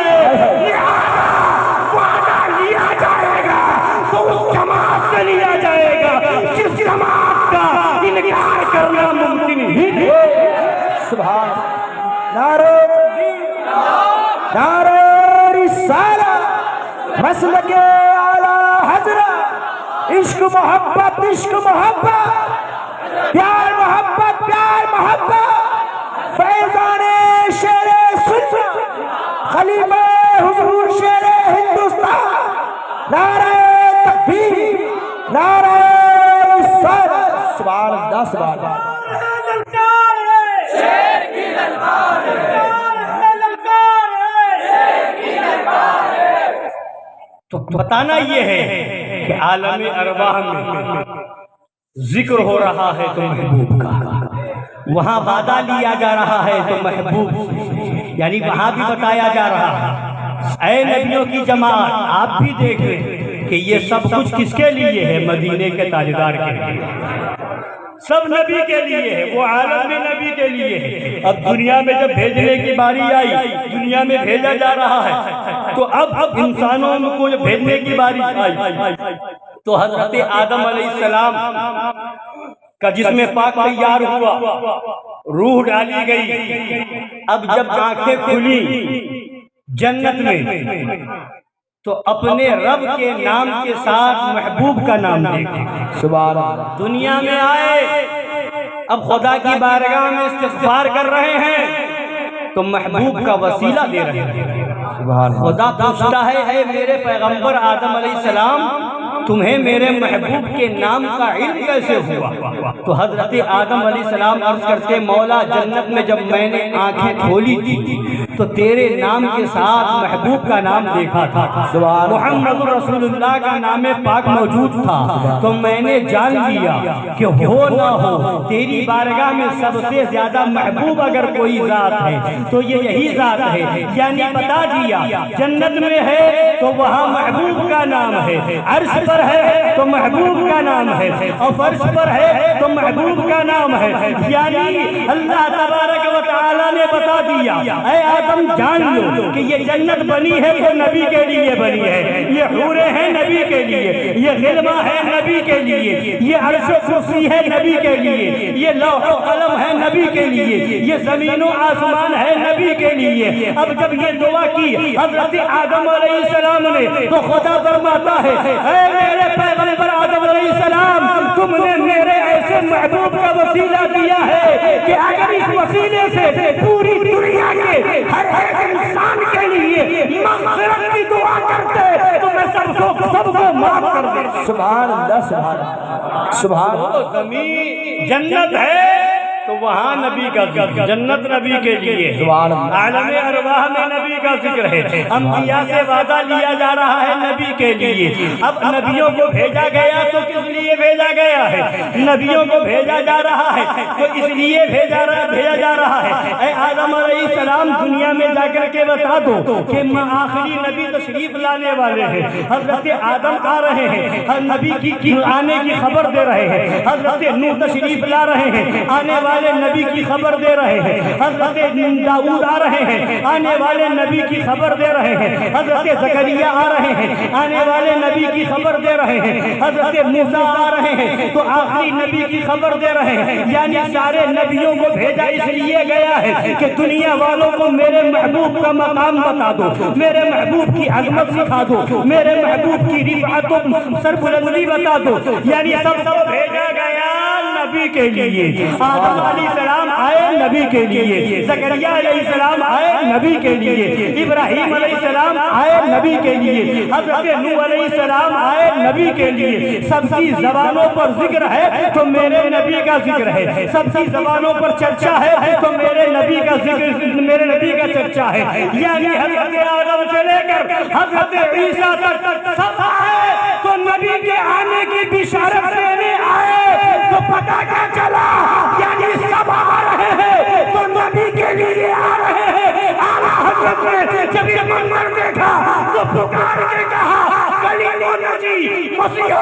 لہذا وعدہ لیا جائے گا تو اس جماعت سے لیا جائے گا جس جماعت کا انکار کرنا ممکن ہی نہیں۔ سبحان نعرہ تکبیر، نعرہ رسالہ، مسلک اعلی حضرت، عشق محبت، عشق محبت، پیار محبت، پیار محبت، فیضان شیر سنت، خلیفہ حضور شیر ہندوستان، نعرہ تکبیر، نعرہ رسالہ، سبحان اللہ، سبحان اللہ۔ تو بتانا یہ ہے کہ عالم ارواح میں ذکر ہو رہا ہے تو محبوب کا، وہاں وعدہ لیا جا رہا ہے تو محبوب سے، یعنی وہاں بھی بتایا جا رہا ہے اے نبیوں کی جماعت، آپ بھی دیکھ لیں کہ یہ سب کچھ کس کے لیے ہے؟ مدینے کے تاجدار کے لیے، سب نبی کے لیے ہے، وہ عالم میں نبی کے لیے ہے۔ اب دنیا میں جب بھیجنے کی باری آئی، دنیا میں بھیجا جا رہا ہے، تو اب انسانوں کو جب بھیجنے کی باری آئی تو حضرت آدم علیہ السلام کا جسم پاک تیار ہوا، روح ڈالی گئی، اب جب آنکھیں کھلی جنت میں تو اپنے رب کے نام کے ساتھ محبوب کا نام دیکھیں۔ سبحان اللہ۔ دنیا میں آئے، اب خدا کی بارگاہ میں استغفار کر رہے ہیں تو محبوب کا وسیلہ دے رہے ہیں۔ خدا پوچھتا ہے اے میرے پیغمبر آدم علیہ السلام، تمہیں میرے محبوب کے نام کا علم کیسے ہوا؟ تو حضرت آدم علیہ السلام عرض کرتے مولا جنت میں جب میں نے آنکھیں کھولی تھی تو تیرے نام کے ساتھ محبوب کا نام دیکھا تھا، محمد رسول اللہ کا نام پاک موجود تھا، تو میں نے جان لیا کہ ہو نہ ہو تیری بارگاہ میں سب سے زیادہ محبوب اگر کوئی ذات ہے تو یہ یہی ذات ہے، یعنی بتا دیا جنت میں ہے تو وہاں محبوب کا نام ہے، عرش پر ہے تو محبوب کا نام ہے، اور فرش پر ہے تو محبوب کا نام ہے، یعنی اللہ تبارک و تعالی نے بتا دیا اے آدم جان لو کہ یہ جنت بنی ہے تو نبی کے لیے بنی ہے، یہ حوریں ہیں نبی کے لیے، یہ غلمہ ہے نبی کے لیے، یہ عرش و کرسی ہے نبی کے لیے، یہ لوح و قلم ہے نبی کے لیے، یہ زمین و آسمان ہے نبی کے لیے۔ اب جب یہ دعا کی حضرت آدم علیہ السلام نے تو خدا فرماتا ہے اے میرے پیغمبر آدم علیہ السلام، تم نے میرے ایسے محبوب کا وسیلہ دیا ہے کہ اگر اس وسیلے سے پوری دنیا کے ہر مغفرت کی دعا کرتے تو میں سب کو معاف کر دیتا۔ سبحان اللہ، سبحان اللہ، سبحان اللہ۔ زمین جنت ہے تو وہاں نبی کا ذکر، جنت نبی کے لیے، سبحان اللہ۔ عالم ارواح میں نبی کا ذکر ہے، انبیاء سے وعدہ لیا جا رہا ہے نبی کے لیے۔ اب نبیوں کو بھیجا گیا تو کس لیے بھیجا گیا ہے؟ نبیوں کو بھیجا جا رہا ہے تو اس لیے بھیجا جا رہا ہے۔ اے آدم علیہ السلام، دنیا میں جا کر کے بتا دو کہ آخری نبی تشریف لانے والے ہیں، حضرت آدم آ رہے ہیں، ہر نبی کی آنے کی خبر دے رہے ہیں، حضرت نوح تشریف لا رہے ہیں، آنے والے نبی کی خبر دے رہے ہیں، حضرت داؤد آ رہے ہیں، آنے والے نبی کی خبر دے رہے ہیں، حضرت زکریا آ رہے ہیں، آنے والے نبی کی خبر دے رہے ہیں، حضرت موسیٰ آ رہے ہیں تو آخری نبی کی خبر دے رہے ہیں۔ یعنی سارے نبیوں کو بھیجا اس لیے گیا ہے کہ دنیا والوں کو میرے محبوب کا مقام بتا دو، میرے محبوب کی عظمت سکھا دو، میرے محبوب کی رفعت و سربلندی بتا دو۔ یعنی سب کو بھیجا گیا نبی کے لیے۔ آدم علیہ السلام آئے نبی کے لیے، زکریا علیہ السلام آئے نبی کے لیے، ابراہیم علیہ السلام آئے نبی کے لیے، حضرت نوح علیہ السلام آئے نبی کے لیے۔ سب کی زبانوں پر ذکر ہے تو میرے نبی کا ذکر ہے، سب کی زبانوں پر چرچا ہے تو میرے نبی کا ذکر، میرے نبی کا چرچا ہے۔ یعنی حضرت آدم سے لے کر حضرت عیسیٰ تک سب آئے تو نبی کے آنے کی بشارت دینے آئے تو پتہ کیا چلا؟ یعنی سب آ رہے ہیں تو نبی کے لیے آ رہے ہیں۔ اعلیٰ حضرت نے جب یہ منظر دیکھا تو پکار کے کہا کلیم و نجی مسیح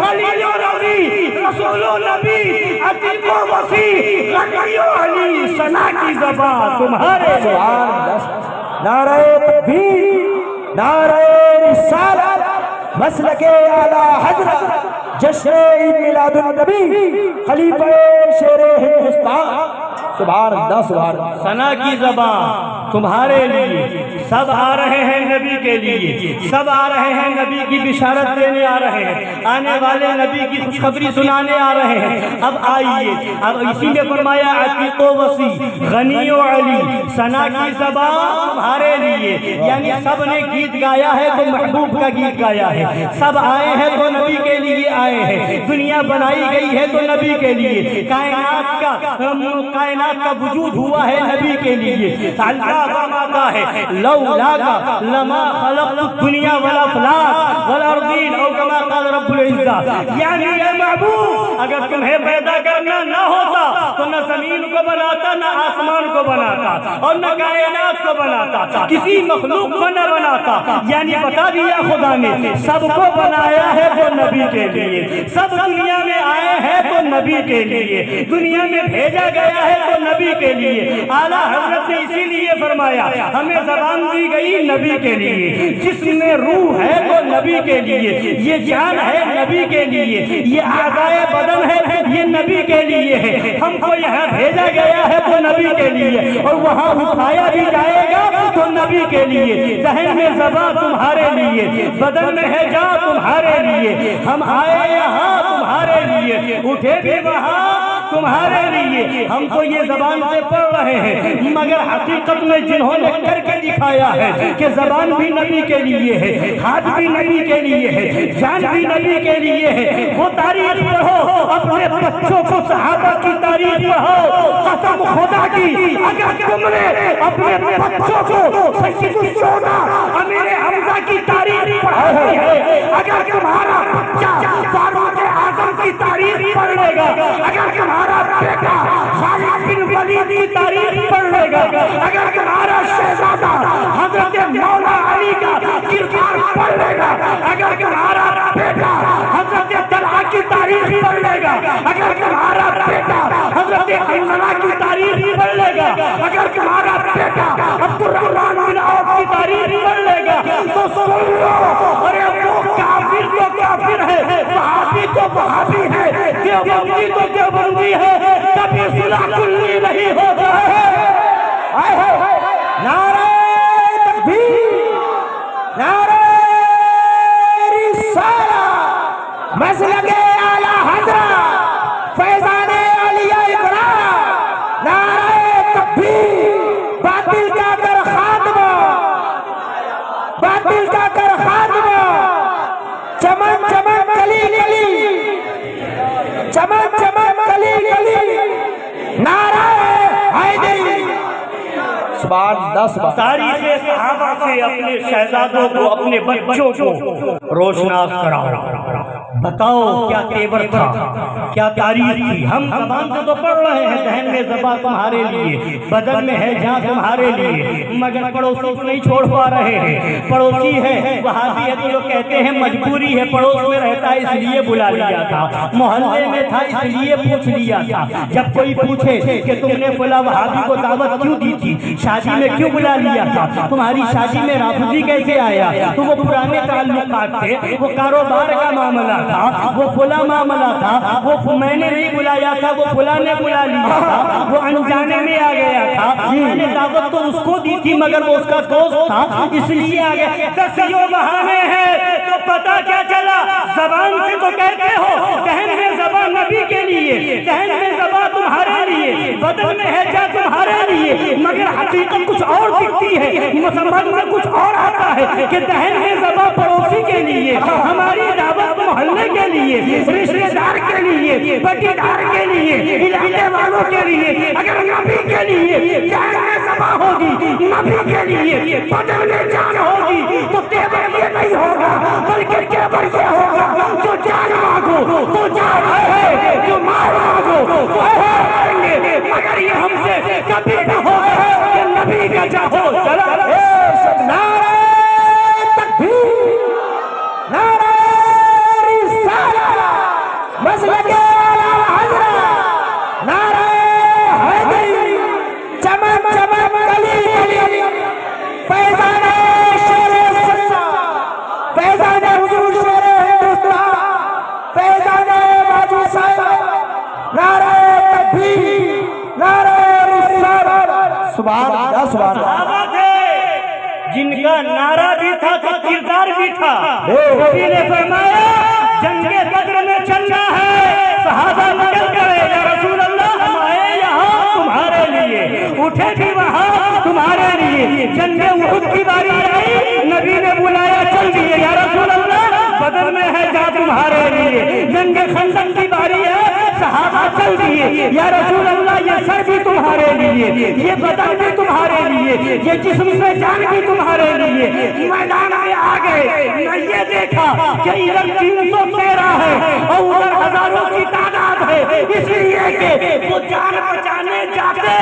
خلیل و نبی رسول و نبی عتیق و وسیع غنی و علی، ثنا کی زبان تمہارے۔ سبحان اللہ۔ نعرہ تکبیر، نعرہ رسالت، مسلک اعلیٰ حضرت، جشن عید میلاد النبی، خلیفہ شیر ہندوستان۔ سبحان اللہ، سبحان اللہ۔ ثنا کی زبان تمہارے لیے، سب آ رہے ہیں نبی کے لیے، سب آ رہے ہیں نبی کی بشارت دینے آ رہے ہیں، آنے والے نبی کی خوشخبری سنانے آ رہے ہیں۔ اب آئیے، اب اسی نے فرمایا عتیق و وسیع غنی و علی، ثنا کی زبان تمہارے لیے۔ یعنی سب نے گیت گایا ہے تو محبوب کا گیت گایا ہے، سب آئے ہیں تو نبی کے لیے آئے ہیں، دنیا بنائی گئی ہے تو نبی کے لیے، کائنات کا وجود ہوا ہے نبی کے لیے۔ اللہ فرماتا ہے لولا کا لما خلقت الدنیا والافلاک والارضین، او کما قال رب العزت۔ یعنی اے محبوب، اگر تمہیں پیدا کرنا نہ ہوتا تو نہ زمین کو بناتا، نہ آسمان کو بناتا، اور نہ کائنات کو بناتا، کسی مخلوق کو نہ بناتا۔ یعنی بتا دیا خدا نے سب کو بنایا ہے تو نبی کے لیے، سب دنیا میں آئے ہیں تو نبی کے لیے، دنیا میں بھیجا گیا ہے تو نبی کے لیے۔ اعلیٰ حضرت نے اسی لیے فرمایا ہمیں زبان دی گئی نبی کے لیے، جسم میں روح ہے تو نبی کے لیے، یہ جان ہے نبی کے لیے، یہ اعضائے بدن ہے یہ نبی کے لیے ہے۔ ہم کو یہاں بھیجا گیا ہے تو نبی کے لیے، اور وہاں اٹھایا بھی جائے گا تو نبی کے لیے۔ ذہن میں زبان تمہارے لیے، بدن میں ہے جان تمہارے لیے، ہم آئے یہاں تمہارے لیے، اٹھے بھی وہاں تمہارے لیے۔ ہم تو یہ زبان سے پڑھ رہے ہیں، مگر حقیقت میں جنہوں نے کر کے دکھایا ہے کہ زبان بھی نبی کے لیے ہے، ہاتھ بھی نبی کے لیے ہے، جان بھی نبی کے لیے ہے، وہ تاریخ پڑھو، اپنے بچوں کو صحابہ کی تاریخ پڑھو۔ قسم خدا کی اگر تم نے اپنے بچوں کو سید الشہداء امیر حمزہ کی تاریخ پڑھائی ہے، اگر تمہارا بچہ فاروق اعظم کی تاریخ پڑھ لے گا، اگر تمہارا بیٹا خالد بن ولید کی تاریخ پڑھ لے گا، اگر تمہارا شہزادہ حضرت مولا علی کا کردار پڑھ لے گا، اگر تمہارا بیٹا حضرت طلحہ کی تاریخ پڑھ لے گا، اگر تمہارا بیٹا حضرت حنظلہ کی تاریخ پڑھ لے گا، اگر تمہارا بیٹا عبد الرحمن بن عوف کی تاریخ پڑھ لے گا، تو سن لو، ارے وہ کافر تو کافر ہے، وہابی تو وہابی ہے، دیوبندی تو دیوبندی ہے، کبھی صلح کلی نہیں ہوتا ہے۔ نعرہ تکبیر، نعرہ رسالت، مسلک اعلیٰ حضرت، فیضان اولیاء کرام، نعرہ تکبیر، باطل کا در خاتمہ، سبحان اللہ سبحان اللہ۔ تاریخ صحابہ سے اپنے شہزادوں کو اپنے بچوں کو روشناس کراؤ، بتاؤ کیا تیور تھا، کیا تاریخ تھی۔ ہم زبان سے تو پڑھ رہے ہیں دہن میں زباں تمہارے لیے، بدن میں ہے جہاں تمہارے لیے، مگر پڑوسی کو نہیں چھوڑ پا رہے ہیں۔ پڑوسی ہے وہابی ہے تو لوگ کہتے ہیں مجبوری ہے، پڑوس میں رہتا ہے اس لیے بلا لیا تھا، محلے میں تھا اس لیے پوچھ لیا تھا۔ جب کوئی پوچھے کہ تم نے فلاں وہابی کو دعوت کیوں دی تھی، شادی میں کیوں بلا لیا تھا، تمہاری شادی میں رافضی کیسے آیا، تو وہ پرانے تعلقات تھے، وہ کاروبار کا معاملہ تھا، وہ فلاں معاملہ تھا، وہ میں نے نہیں بلایا تھا، وہ فلاں نے بلا لیا تھا، وہ انجانے میں آ گیا تھا، میں نے دعوت تو اس کو دی تھی مگر وہ اس کا دوست تھا اس لیے آ گیا۔ دسیوں بہانے ہیں تو پتہ کیا چلا، زبان سے تو کہتے ہو دہن میں زبان نبی کے لیے، دہن میں زبان تمہارے لیے، بدن میں ہے جا تمہارے لیے، مگر حقیقت کچھ اور دکھتی ہے، مسلمان میں کچھ اور آتا ہے کہ دہن میں زبان پڑوسی کے لیے، ہماری دعوت محلے کے لیے، رشتے دار کے لیے، پٹی دار کے لیے، علاقے والوں کے لیے، اگر نبی کے لیے دہن میں زبان ہوگی، نبی کے لیے بدن میں جان ہوگی، تو تیور یہ نہیں ہوگا بلکہ تیور یہ ہوگا، جو جان مانگو تو جان ہے، جو مال مانگو تو ہے گے، مگر یہ ہم سے کبھی نہ ہوگا کہ نبی کا چاہو جلال نعرہ تکبیر، نعرہ رسالت، مسلک اعلی حضرت، نعرہ حیدری، چمن چمن کلی کلی، فیضان شیر سنہ، فیضان حضور شیر ہندوستان، فیضان باجی صاحب، نعرہ تکبیر، نعرہ رسالت، سبحان اللہ سبحان اللہ۔ صحابہ تھے جن کا نعرہ بھی تھا تو کردار بھی تھا۔ نبی نے فرمایا جنگ بدر میں چلنا ہے، صحابہ نکل گئے، یا رسول اللہ ہم آئے یہاں تمہارے لیے، اٹھے بھی وہاں تمہارے لیے۔ جنگ احد کی باری آئی، نبی نے بلایا چل دیے، یا رسول اللہ بدر میں ہے جا تمہارے لیے۔ جنگ خندق کی باری ہے، صحابہ چل دیے، یا رسول اللہ یہ سر بھی تمہارے لیے، یہ بدن بھی تمہارے لیے، یہ جسم سے جان بھی تمہارے لیے۔ میدان میں آ گئے، میں یہ دیکھا کہ ادھر 313 ہے اور ادھر ہزاروں کی تعداد ہے، اس لیے کہ وہ جان بچانے جاتے،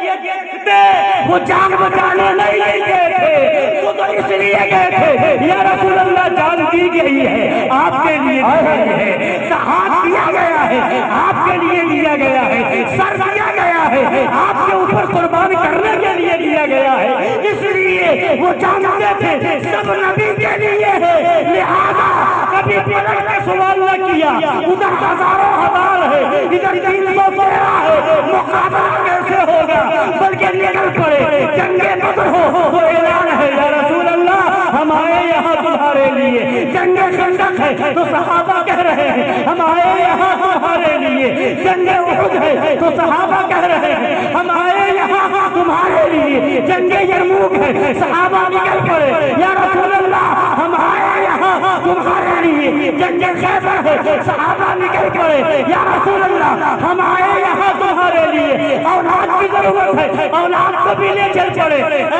یہ دیکھتے وہ جان بچانے نہیں گئے تھے، وہ تو اس لیے گئے تھے، یا رسول اللہ جان دی گئی ہے آپ کے لیے دی گئی ہے، ہاتھ دیا گیا ہے آپ کے لیے دیا گیا ہے، سر دیا گیا ہے آپ کے اوپر قربان کرنے کے لیے دیا گیا ہے، اس لیے وہ جانتے تھے سب نبی کے لیے ہے، لہذا کبھی پلٹ کے سوال نہ کیا، ادھر ہزاروں ہزار ہے، ادھر 313 ہے، مقابلہ کیسے ہوگا، بلکہ نکل پڑے۔ جنگ بدر ہو تو اعلان ہے، یا رسول اللہ ہم آئے یہاں تمہارے لیے۔ جنگ خندق ہے تو صحابہ کہہ رہے ہیں ہم آئے یہاں تمہارے لیے۔ جنگ احد ہے تو صحابہ کہہ رہے ہیں ہم آئے یہاں تمہارے لیے۔ جنگ یرموک ہے، صحابہ نکل پڑے، یا رسول اللہ ہم آئے یہاں تمہارے لیے۔ جنگ خیبر ہے، صحابہ نکل پڑے، یا رسول اللہ ہم آئے یہاں تمہارے لیے۔ اولاد کی ضرورت ہے، اولاد کو بھی لے چل پڑے،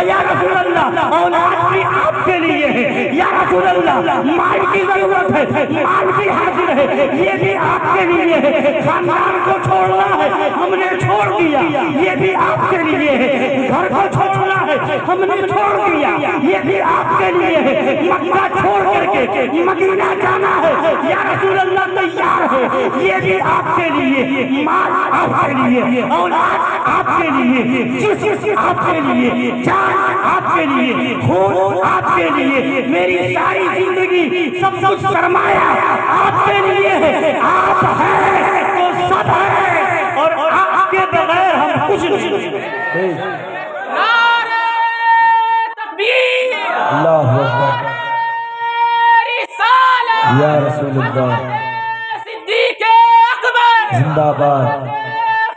یا رسول اللہ اولاد بھی آپ کے لیے ہے، یا رسول اللہ مال کی ضرورت ہے، مال بھی حاضر ہے، یہ بھی آپ کے لیے ہے۔ خاندان کو چھوڑنا ہے، ہم نے چھوڑ دیا، یہ بھی آپ کے لیے ہے۔ گھر کو چھوڑنا ہے، ہم نے چھوڑ دیا، یہ بھی آپ کے لیے ہے۔ مکہ چھوڑ کر کے مدینہ جانا ہے، یا رسول اللہ تیار ہے، یہ بھی آپ کے لیے۔ مال آپ کے لیے، اولاد آپ کے لیے، جسم آپ کے لیے، جان آپ کے لیے، خون آپ کے لیے، میری ساری زندگی سب کچھ سرمایہ آپ کے لیے ہے۔ آپ ہیں تو سب ہے، اور آپ کے بغیر ہم کچھ نہیں۔ نعرہ تکبیر، اللہ اکبر، رسالت، یا رسول اللہ، صدیق اکبر، زندہ باد،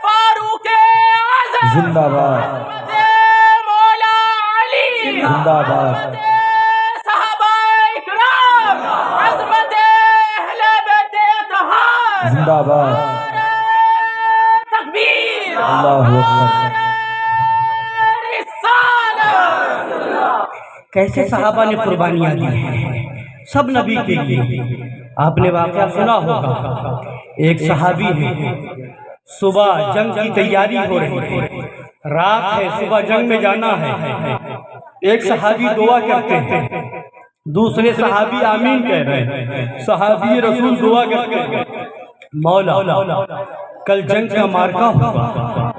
فاروق اعظم، زندہ باد، مولا علی، زندہ باد، صحابہ اکرام، عظمت اہل بیت طہار، زندہ باد، تکبیر، اللہ اکبر، رسالت۔ کیسے صحابہ نے قربانیاں دی ہیں سب نبی کے لیے۔ آپ نے واقعہ سنا ہوگا، ایک صحابی ہے، صبح جنگ کی تیاری ہو رہی ہے، رات ہے، صبح جنگ میں جانا ہے، ایک صحابی دعا کرتے ہیں، دوسرے صحابی آمین کہہ رہے ہیں، صحابی رسول دعا کرتے ہیں، مولا کل جنگ کا مارکا ہوگا،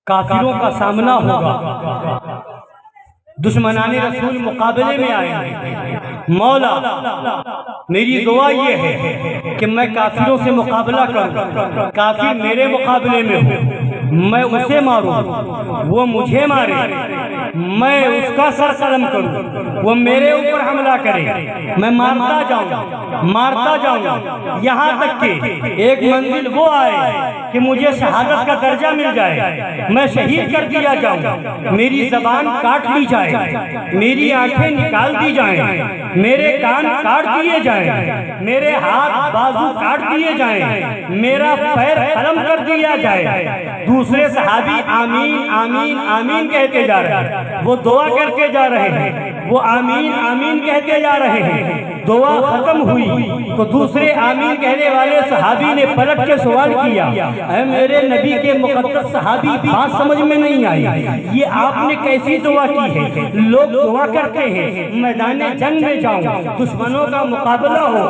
کافروں کا سامنا ہوگا، دشمنان رسول مقابلے میں آئے ہیں، مولا میری دعا یہ ہے کہ میں کافروں سے مقابلہ کروں، کافر میرے مقابلے میں ہو، میں اسے ماروں، وہ مجھے مارے، میں اس کا سر قلم کروں، وہ میرے اوپر حملہ کرے، میں مارتا جاؤں یہاں تک کہ ایک منزل وہ آئے کہ مجھے شہادت کا درجہ مل جائے، میں شہید کر دیا جاؤں، میری زبان کاٹ لی جائے، میری آنکھیں نکال دی جائیں، میرے کان کاٹ دیے جائیں، میرے ہاتھ بازو کاٹ دیے جائیں، میرا پیر قلم کر دیا جائے۔ دوسرے صحابی آمین آمین آمین کہتے جا رہے ہیں، وہ دعا کر کے جا رہے ہیں، وہ آمین آمین کہتے جا رہے ہیں، دعا ختم ہوئی تو دوسرے آمین کہنے والے صحابی نے پلٹ کے سوال کیا، اے میرے نبی کے مقدس صحابی، بات سمجھ میں نہیں آئی، یہ آپ نے کیسی دعا کی ہے؟ لوگ دعا کرتے ہیں میدان جنگ میں جاؤں، دشمنوں کا مقابلہ ہو،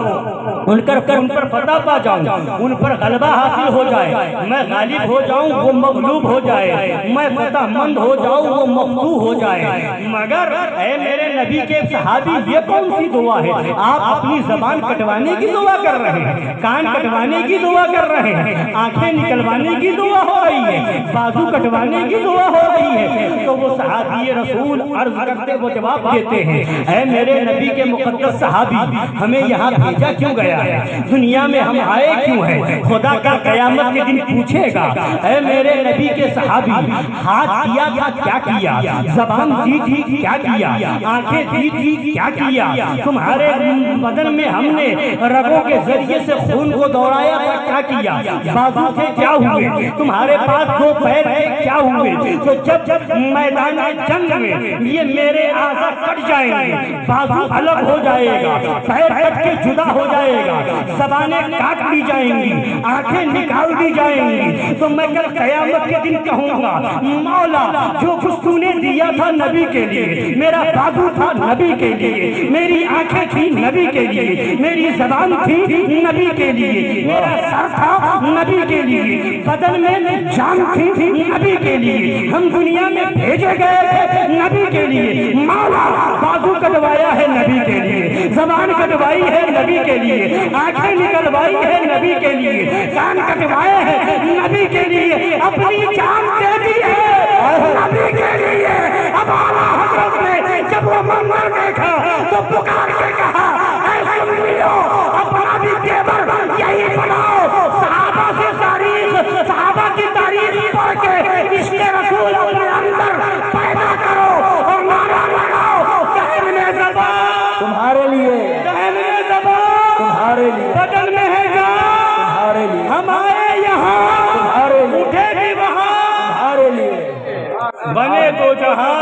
ان پر فتح پا جاؤں، ان پر غلبہ حاصل ہو جائے، میں غالب ہو جاؤں، وہ مغلوب ہو جائے، میں فتح مند ہو جاؤں، وہ مفتوح ہو جائے، مگر اے میرے نبی کے صحابی یہ کون سی دعا ہے؟ آپ اپنی زبان کٹوانے کی دعا کر رہے ہیں، کان کٹوانے کی دعا کر رہے ہیں، آنکھیں نکلوانے کی دعا ہو رہی ہے، بازو کٹوانے کی دعا ہو رہی ہے۔ تو وہ صحابی رسول عرض کرتے وہ جواب دیتے ہیں، اے میرے نبی کے مقدس صحابی، ہمیں یہاں بھیجا کیوں گیا ہے؟ دنیا میں ہم آئے کیوں ہیں؟ خدا کا قیامت کے دن پوچھے گا، اے میرے نبی کے صحابی، ہاتھ دیا تھا کیا کیا؟ زبان دی تھی کیا کیا؟ آنکھیں دی تھی کیا کیا؟ تمہارے بدن میں ہم نے رگوں کے ذریعے سے خون کو دوڑایا تھا کیا کیا؟ بازو تھے کیا ہوئے؟ تمہارے پاس دو پیر تھے کیا ہوئے؟ تو جب میدان جنگ میں یہ میرے اعضاء کٹ جائیں گے، بازو الگ ہو جائے گا، پیر کٹ کے جدا ہو جائے گا، زبانیں کاٹ لی جائیں گی، آنکھیں نکال دی جائیں گی، تو میں کل قیامت کے دن کہوں گا، مولا جو کچھ تو نے دیا تھا نبی کے لیے، میرا بازو تھا نبی کے لیے، میری آنکھیں تھی نبی کے لیے، میری زبان تھی نبی کے لیے، میرا سر تھا نبی کے لیے، بدن میں جان تھی نبی کے لیے، ہم دنیا میں بھیجے گئے تھے نبی کے لیے، مولا بازو کٹوایا ہے نبی کے لیے، زبان کٹوائی ہے نبی کے لیے، آنکھیں نکلوائی ہے نبی کے لیے، کان کٹوائے ہیں نبی کے لیے، اپنی جان دے دی ہے نبی کے لیے۔ اب اعلیٰ حضرت نے جب وہ منظر دیکھا تو پکار کے کہا، اے سنیو اپنا بھی تیور یہی بناؤ، صحابہ سے تاریخ، صحابہ کی تاریخ پڑھ کے عشق رسول اپنے اندر پیدا کرو اور نعرہ لگاؤ، دہن میں زبان تمہارے لیے، دہن میں زبان تمہارے لیے، بدن میں ہے جان، تمہارے لیے، ہم آئے یہاں، تمہارے لیے، اٹھے بھی وہاں، تمہارے لیے، بنے تو جہاں۔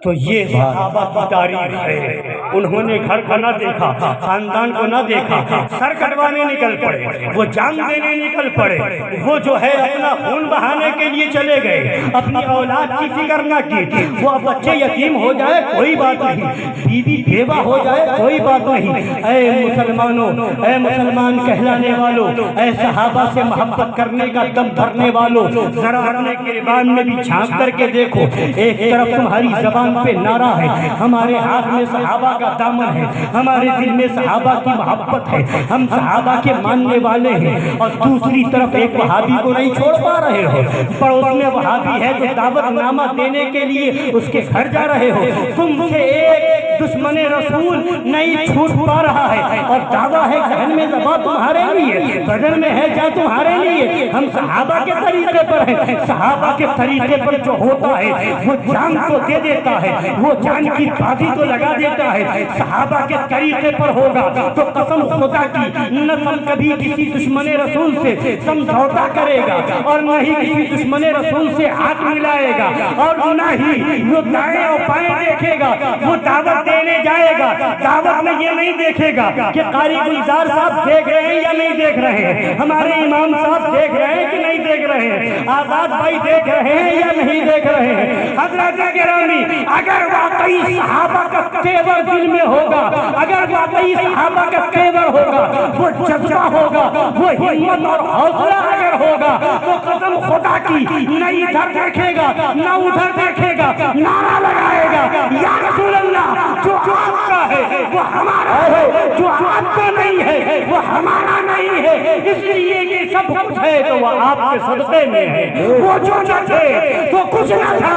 تو یہ صحابہ کی تاریخ ہے، انہوں نے گھر کو نہ دیکھا، خاندان کو نہ دیکھا، سر کٹوانے نکل پڑے، وہ جان دینے نکل پڑے، وہ جو ہے اپنا خون بہانے کے لیے چلے گئے، اپنی اولاد کی فکر نہ کی، وہ بچے یتیم ہو جائے کوئی بات نہیں، بیوی بیوہ ہو جائے کوئی بات نہیں۔ اے مسلمانوں، اے مسلمان کہلانے والوں، اے صحابہ سے محبت کرنے کا دم بھرنے والوں، ذرا اپنے گریبان میں بھی جھانک کر کے دیکھو، ایک طرف تمہاری زبان پہ نعرہ ہے، ہمارے ہاتھ میں صحابہ کا دامن ہے، ہمارے دل میں صحابہ کی محبت ہے، ہم صحابہ کے ماننے والے ہیں، اور دوسری طرف ایک وہابی کو نہیں چھوڑ پا رہے ہو، پڑوس میں وہابی ہے تو دعوت نامہ دینے کے لیے اس کے گھر جا رہے ہو، تم سے ایک دشمن رسول نہیں چھوٹ پا رہا ہے، اور دعویٰ ہے دہن میں زبان تمہارے لیے، بدن میں ہے جان تمہارے لیے، ہم صحابہ کے طریقے پر ہیں، صحابہ کے طریقے پر جو ہوتا ہے وہ جان کو دے دیتا ہے، وہ جان کی بازی تو لگا دیتا ہے، صحابہ کے طریقے پر ہوگا تو قسم خدا کی نہ کبھی کسی دشمن رسول سے سمجھوتا کرے گا اور نہ ہی کسی دشمن رسول سے ہاتھ ملائے گا اور نہ ہی وہ دائیں اور بائیں دیکھے گا. وہ دعوت دینے جائے گا, دعوت میں یہ نہیں دیکھے گا کہ قاری گلزار صاحب دیکھ رہے ہیں یا نہیں دیکھ رہے ہیں, ہمارے امام صاحب دیکھ رہے ہیں کہ نہیں دیکھ رہے ہیں, آزاد بھائی دیکھ رہے ہیں یا نہیں دیکھ رہے ہیں. حضرات گرامی, اگر واقعی صحابہ کا تیور دل میں ہوگا, اگر واقعی صحابہ کا تیور ہوگا, وہ جذبہ ہوگا, وہ ہمت اور حوصلہ اگر ہوگا تو قسم خدا کی نہ ادھر دیکھے گا نہ ادھر دیکھے گا, نعرہ لگائے گا یا رسول اللہ جو آپ کا ہے وہ ہمارا ہے, جو آپ کا نہیں ہے وہ ہمارا نہیں ہے, اس لیے کہ سب کچھ ہے تو وہ آپ کے صدقے میں ہے. وہ جو نہ تھے تو کچھ نہ تھا,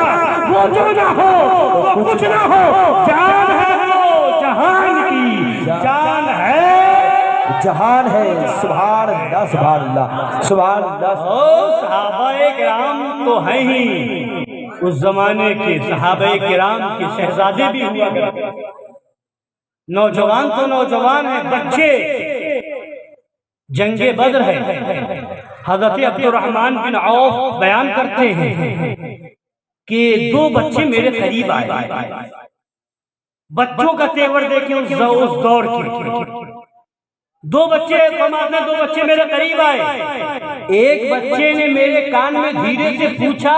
وہ جو نہ ہو تو کچھ نہ ہو, جان ہے وہ جہان کی جان ہے, جہان ہے. سبحان اللہ سبحان اللہ سبحان اللہ. صحابہ کرام تو ہیں ہی, اس زمانے کے صحابہ کرام کے شہزادے بھی ہوا کرتے, نوجوان تو نوجوان ہیں, بچے. جنگ بدر ہے, حضرت عبد الرحمن بن عوف بیان کرتے ہیں کہ 2 بچے میرے قریب آئے. بچوں کا تیور دیکھیں اس دور کے. 2 بچے, فرماتے ہیں 2 بچے میرے قریب آئے. ایک بچے نے میرے کان میں دھیرے سے پوچھا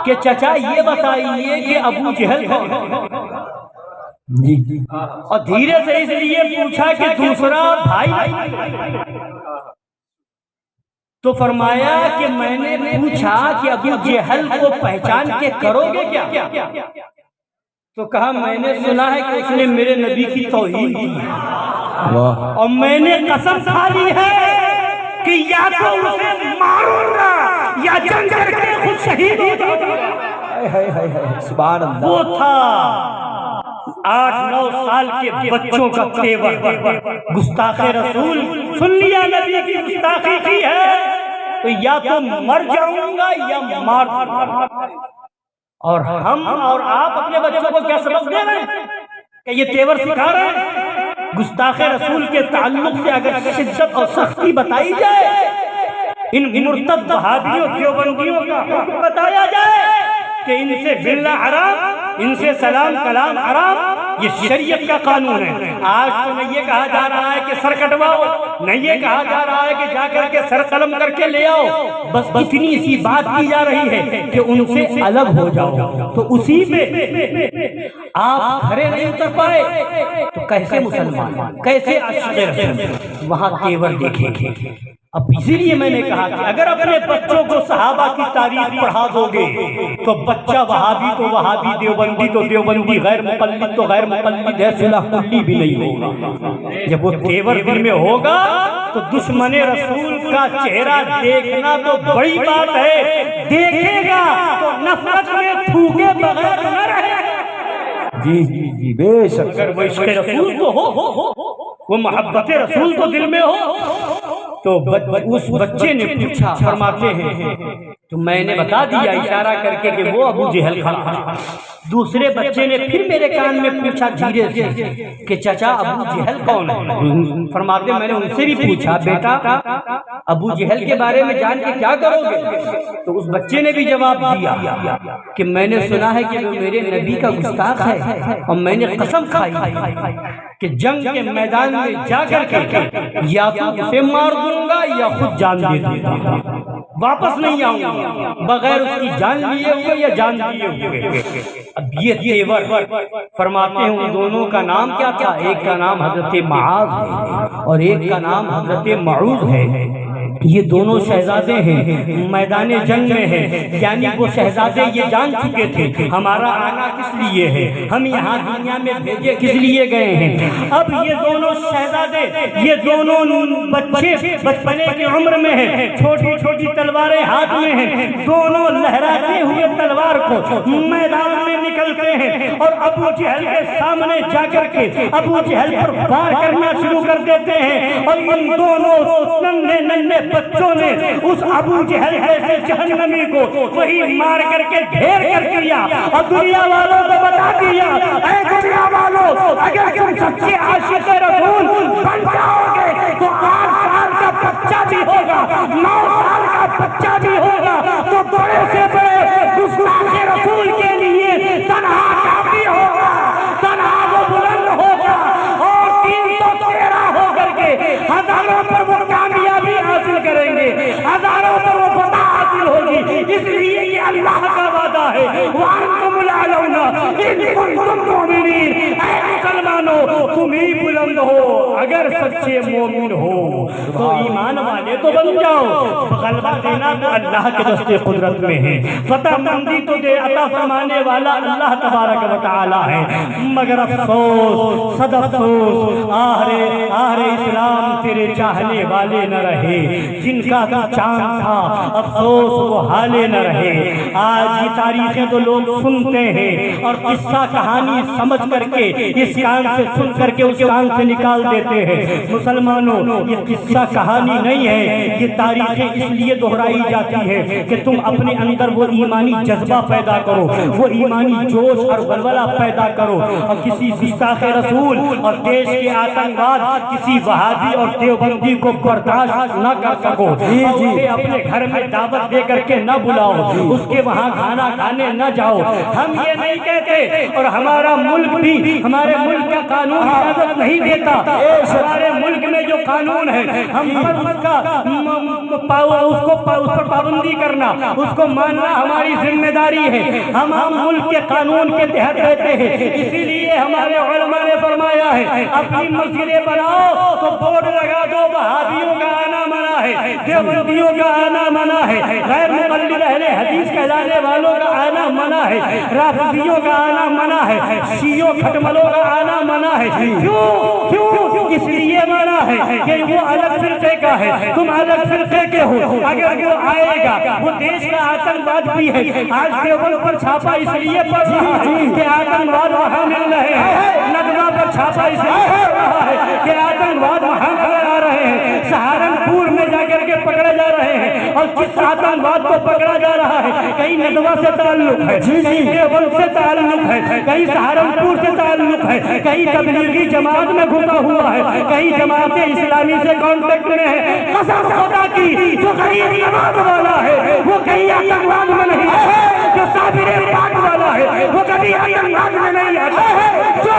کہ چچا یہ بتائیے کہ ابو جہل کون ہے, اور دھیرے سے اس لیے پوچھا کہ دوسرا بھائی. تو فرمایا کہ میں نے پوچھا کہ ابو جہل کو پہچان کے کرو گے کیا؟ تو کہا میں نے سنا ہے کہ اس نے میرے نبی کی توہین کی اور میں نے قسم کھا لی ہے کہ یا تو اسے ماروں گا یا جنگ کر کے خود شہید ہو جاؤں گا. سبحان اللہ. وہ تھا 8-9 سال کے بچوں کا تیور. گستاخ رسول, سن لیا نبی کی گستاخی کی ہے تو یا تو مر جاؤں گا یا مار دوں گا. اور ہم اور آپ اپنے بچوں کو کیا سبق دے رہے ہیں کہ یہ تیور سکھا رہے ہیں. گستاخ رسول کے تعلق سے اگر شدت اور سختی بتائی جائے, ان مرتد وہابیوں دیوبندیوں کا بتایا جائے کہ ان سے ملنا حرام, ان سے سلام کلام حرام, یہ شریعت کا قانون ہے. آج تو نہ یہ کہا جا رہا ہے کہ سر کٹواؤ, نہ یہ کہا جا رہا ہے کہ جا کر کے سر قلم کر کے لے آؤ, بس اتنی سی بات کی جا رہی ہے کہ ان سے الگ ہو جاؤ. تو اسی میں آپ کھڑے نہیں اتر پائے تو کیسے مسلمان, کیسے عاشق رسول وہاں تیور دیکھیں گے. اب اسی لیے میں نے کہا کہ اگر اپنے بچوں کو صحابہ کی تاریخ پڑھا دو گے تو بچہ وہابی تو وہابی, دیوبندی تو دیوبندی, غیر مقلد تو غیر مقلد ہے, صلح کلی بھی نہیں ہوگا. جب وہ تیور دل میں ہوگا تو دشمن رسول کا چہرہ دیکھنا تو بڑی بات ہے, دیکھے گا تو نفرت میں تھوکے بغیر نہ رہے. جی جی جی بے شک. اگر وہ عشق رسول تو ہو, وہ محبت رسول تو دل میں ہو تو اس بچے نے پوچھا, فرماتے ہیں تو میں نے بتا دیا اشارہ کر کے کہ وہ ابو جہل کھڑا. دوسرے بچے نے پھر میرے کان میں پوچھا دھیرے سے کہ چچا ابو جہل کون ہے؟ فرماتے میں نے ان سے بھی پوچھا بیٹا ابو جہل کے بارے میں جان کے کیا کرو گے؟ تو اس بچے نے بھی جواب دیا کہ میں نے سنا ہے کہ وہ میرے نبی کا گستاخ ہے اور میں نے قسم کھائی کہ جنگ کے میدان میں جا کر کے یا تو اسے مار دوں گا یا خود جان دے دوں گا, واپس نہیں آؤں گا بغیر اس کی جان لیے ہوئے یا جان لیے ہوئے. اب یہ تیور فرماتے ہیں ان دونوں کا نام کیا تھا, ایک کا نام حضرت معاذ ہے اور ایک کا نام حضرت معوذ ہے. یہ دونوں شہزادے ہیں, میدان جنگ میں ہیں, یعنی وہ شہزادے یہ جان چکے تھے ہمارا آنا کس لیے ہے, ہم یہاں دنیا میں بھیجے کس لیے گئے ہیں. اب یہ دونوں شہزادے, یہ دونوں بچے بچپنے کی عمر میں ہیں, چھوٹی چھوٹی تلواریں ہاتھ میں ہیں, دونوں لہراتے ہوئے تلوار کو میدان میں نکلتے ہیں اور ابو جہل کے سامنے جا کر کے ابو جہل پر وار کرنا شروع کر دیتے ہیں، اور ان دونوں ننھے ننھے بچوں نے اس ابو جہل جیسے جہنمی کو وہی مار کر کے ڈھیر کر دیا، اور دنیا والوں کو بتا دیا اے دنیا والوں اگر تم سچے عاشق رسول بن جاؤ گے تو 8 سال کا بچہ بھی ہوگا، 9 سال کا بچہ بھی ہوگا تو بڑے سے بڑے گستاخ رسول کے لیے تنہا کافی ہوگا، تنہا وہ بلند ہوگا، اور 313 ہو کر کے ہزاروں پر وہ کامیابی حاصل کریں گے، ہزاروں پر وہ فتح حاصل ہوگی، اس لیے کہ اللہ کا وعدہ ہے وَأَنْتُمُ الْأَعْلَوْنَ إِن كُنتُم مُّؤْمِنِينَ، اے مسلمانوں تم ہی بلند ہو اگر سچے مومن ہو، تو ایمان والے تو بن جاؤ، غلبہ دینا تو اللہ کے دست قدرت میں ہے، فتح مندی تو دے عطا فرمانے والا اللہ تبارک و تعالی ہے، مگر افسوس صد افسوس آہر اسلام تیرے چاہنے والے نہ رہے، جن کا چاند تھا افسوس وہ حالے نہ رہے۔ آج یہ تاریخیں تو لوگ سنتے ہیں اور قصہ کہانی سمجھ کر کے اس کان سے سن کر کے اس کان سے نکال دیتے ہیں۔ مسلمانوں یہ قصہ کہانی نہیں ہے، یہ تاریخیں اس لیے دہرائی جاتی ہے کہ تم اپنے اندر وہ ایمانی جذبہ پیدا کرو، وہ ایمانی جوش اور ولولہ پیدا کرو، اور کسی گستاخ رسول اور دیش کے آتنکواد کسی وہابی اور دیوبندی کو برداشت نہ کر سکو، اسے اپنے گھر میں دعوت دے کر کے نہ بلاؤ، اس کے وہاں کھانا کھانے نہ جاؤ۔ ہم یہ نہیں کہتے، اور ہمارا ملک بھی ہمارے ملک کا قانون اجازت نہیں دیتا، ہمارے ملک میں جو قانون ہے ہم پر اس پر پابندی کرنا، اس کو ماننا ہماری ذمہ داری ہے، ہم ملک کے قانون کے تحت رہتے ہیں، اسی لیے ہمارے علماء نے فرمایا ہے اپنی مسجدیں بناؤ تو بورڈ لگا دو وہابیوں کا آنا منع ہے، دیوبندیوں کا آنا منع ہے، غیر مقلد اہل حدیث کہلانے والوں کا آنا منع ہے، رافضیوں کا آنا منع ہے، شیعوں کھٹملوں کا آنا منع ہے۔ کیوں اس لیے منع ہے کہ وہ الگ فرقے کا ہے، تم الگ فرقے کے ہو، اگر وہ آئے گا وہ دیش کا آتنکواد بھی ہے۔ آج دیوبند پر چھاپا اس لیے پڑ رہا ہے کہ آتنکواد وہاں مل رہے ہیں، ندوہ پر چھاپا اس لیے پڑ رہا ہے کہ آتنکواد وہاں نظر آ رہے ہیں، سہارنپور میں جا کر کے پکڑے جا رہے ہیں، اور جس آتنکواد کو پکڑا جا رہا ہے کہیں ندوہ سے تعلق ہے، کہیں دیوبند سے تعلق ہے، کہیں سہارنپور سے تعلق ہے، کہیں تبلیغی جماعت میں گھسا ہوا ہے، کہیں جماعت اسلامی سے کانٹیکٹ میں ہے۔ قسم خدا کی جو غریب نماز والا ہے وہ کہیں آتنکواد میں نہیں ہے، جو صابر پاک والا ہے وہ کبھی آتنکواد میں نہیں آتا ہے، جو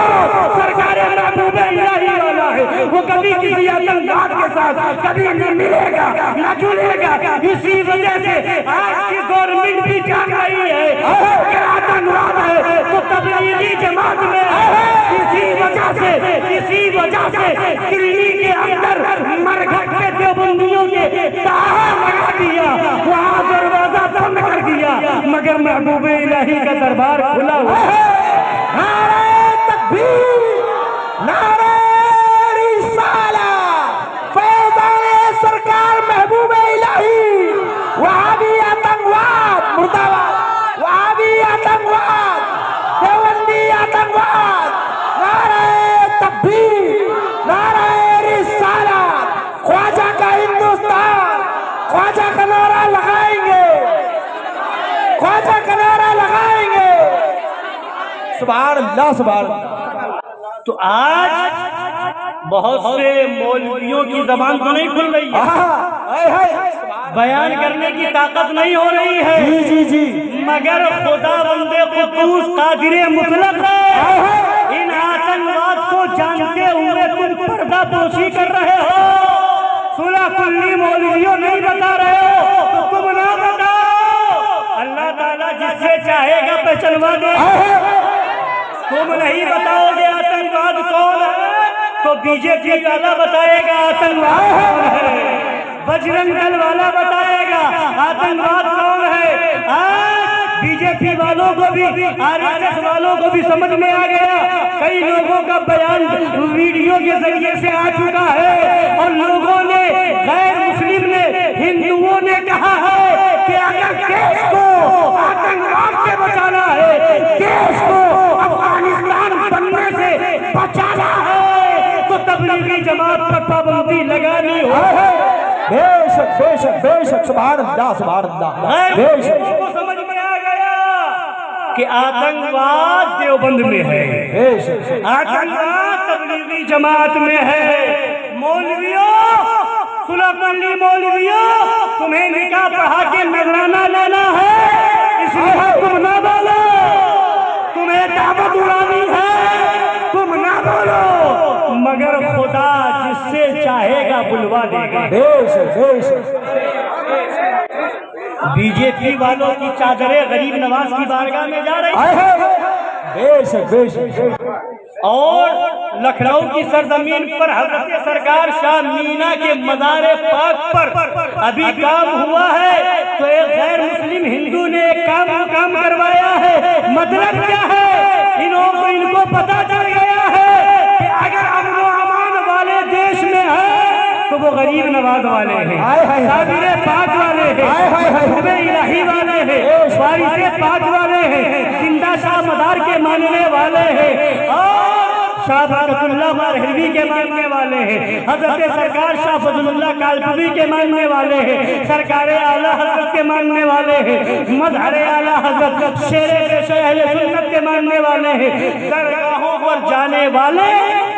سرکار محبوب الہی والا ہے وہ کبھی کسی آتنکواد کے ساتھ کبھی نہ ملے گا نہ جلے گا۔ اسی وجہ سے آج کی گورنمنٹ بھی جان رہی ہے کہ آتنکواد ہے تو تبلیغی جماعت میں ہے، اسی وجہ سے دلی کے اندر مرگھٹ کے دیوبندیوں کے تاہا لگا دیا، وہاں دروازہ بند کر دیا، مگر محبوب الہی کا دربار کھلا ہوا ہے۔ نعرہ تکبیر، نعرہ رسالہ، فیضان سرکار محبوب الہی، وہابی آتنکواد مرداباد، وہابی آتنکواد، دیوبندی آتنکواد، نعرہ تکبیر، نعرہ رسالت، خواجہ کا ہندوستان، خواجہ کا نعرہ لگائیں گے، خواجہ کا نعرہ لگائیں گے۔ سبحان اللہ، سبحان اللہ۔ تو آج بہت سے مولویوں کی زبان تو نہیں کھل رہی ہے، بیان کرنے کی طاقت نہیں ہو رہی ہے، مگر خدا بندے قدوس قادر مطلق ہے۔ ان آتنکواد کو جانتے ہوئے تم پردہ پوشی کر رہے ہو، صلح کلی مولویوں نہیں بتا رہے ہو تو تم نہ بتاؤ، اللہ تعالیٰ جس سے چاہے گا پہچنوا دے۔ تم نہیں بتاؤ گے آتنکواد کون ہے تو بی جے پی والا بتائے گا آتنکواد کون ہے، بجرنگ دل والا بتائے گا آتنکواد کون ہے۔ آج بی جے پی والوں کو بھی آر ایس ایس والوں کو بھی سمجھ میں آ گیا، کئی لوگوں کا بیان ویڈیو کے ذریعے سے آ چکا ہے، اور لوگوں نے غیر مسلم نے ہندوؤں نے کہا ہے کہ اگر دیش کو آتنکواد سے بچانا ہے، دیش کو تبلیغی جماعت پر پابندی لگانی ہو، بے شک بے شک بے شک، سبحان اللہ سبحان اللہ، بے شک لوگوں کو سمجھ میں آ گیا کہ آتنکواد دیوبند میں ہے، بے شک، آتنکواد تبلیغی جماعت میں ہے۔ مولویوں، صلح کلی مولویوں، تمہیں نکاح پڑھا کے نذرانہ لینا ہے، اس لیے تم نہ بولو، تمہیں دعوت اڑانی ہے، تم نہ بولو، مگر خدا جس سے چاہے گا بلوا دے گا۔ بے شک بے شک، بی جے پی والوں کی چادریں غریب نواز کی بارگاہ میں جا رہی ہیں، بے شک بے شک، اور لکھنؤ کی سرزمین پر حضرت سرکار شاہ مینا کے مزار پاک پر ابھی کام ہوا ہے، تو ایک غیر مسلم ہندو نے ایک کام کروایا ہے۔ مطلب کیا ہے؟ ان کو پتا چل گیا ہے کہ اگر امن و امان والے دیش میں ہے تو وہ غریب نواز والے ہیں، صابر پاک والے ہیں، حب الہی والے ہیں، وارث پاک والے ہیں، زندہ شاہ مدار کے ماننے والے ہیں، اور شاہ برکت اللہ مارہوی کے ماننے والے ہیں، حضرت سرکار شاہ فضل اللہ کالپوری کے ماننے والے ہیں، سرکار اعلیٰ حضرت کے ماننے والے ہیں، مظہر اعلیٰ حضرت شیر پیش اہل سنت کے ماننے والے ہیں، درگاہوں پر جانے والے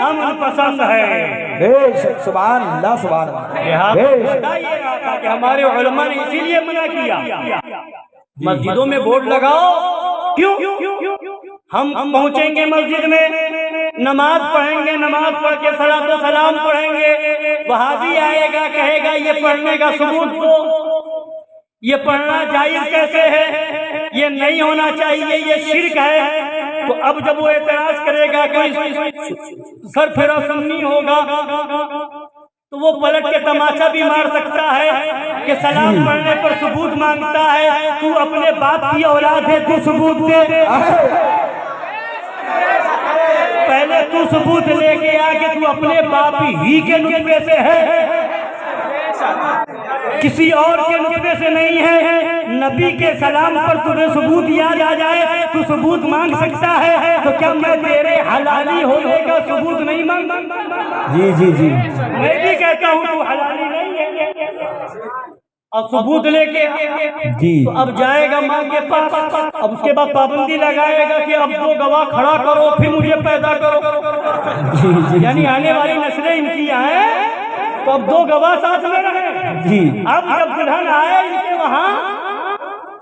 امن پسند ہیں۔ بے شک، سبحان اللہ سبحان اللہ، بے شک، بتائیے گا کہ ہمارے علماء نے اسی لیے منع کیا مسجدوں میں بورڈ لگاؤ، کیوں؟ ہم پہنچیں گے مسجد میں، نماز پڑھیں گے، نماز پڑھ کے صلاۃ و سلام پڑھیں گے، وہابی آئے گا کہے گا یہ پڑھنے کا ثبوت دو، یہ پڑھنا جائز کیسے ہے، یہ نہیں ہونا چاہیے، یہ شرک ہے۔ تو اب جب وہ اعتراض کرے گا، کوئی سر پھیرا سنی ہوگا، تو وہ پلٹ کے تماچا بھی مار سکتا ہے کہ سلام پڑھنے پر ثبوت مانگتا ہے، تو اپنے باپ کی اولاد ہے، تو ثبوت دے، پہلے تو ثبوت لے کے آ کہ تو اپنے باپ ہی کے نطفے سے ہے، کسی اور کے نطفے سے نہیں ہے۔ نبی کے سلام پر تمہیں ثبوت یاد آ جائے تو ثبوت مانگ سکتا ہے، تو کیا میں تیرے حلالی ہونے کا ثبوت نہیں مانگتا؟ جی جی جی، میں بھی کہتا ہوں تو حلالی نہیں ہے، اب ثبوت لے کے جی، تو اب جائے گا ماں کے پاس، اب اس کے بعد پابندی لگائے گا کہ اب 2 گواہ کھڑا کرو پھر مجھے پیدا کرو، یعنی آنے والی نسلیں ان کی آئیں تو اب 2 گواہ ساتھ میں رہیں۔ جی، اب جب دلہن آئے ان کے وہاں،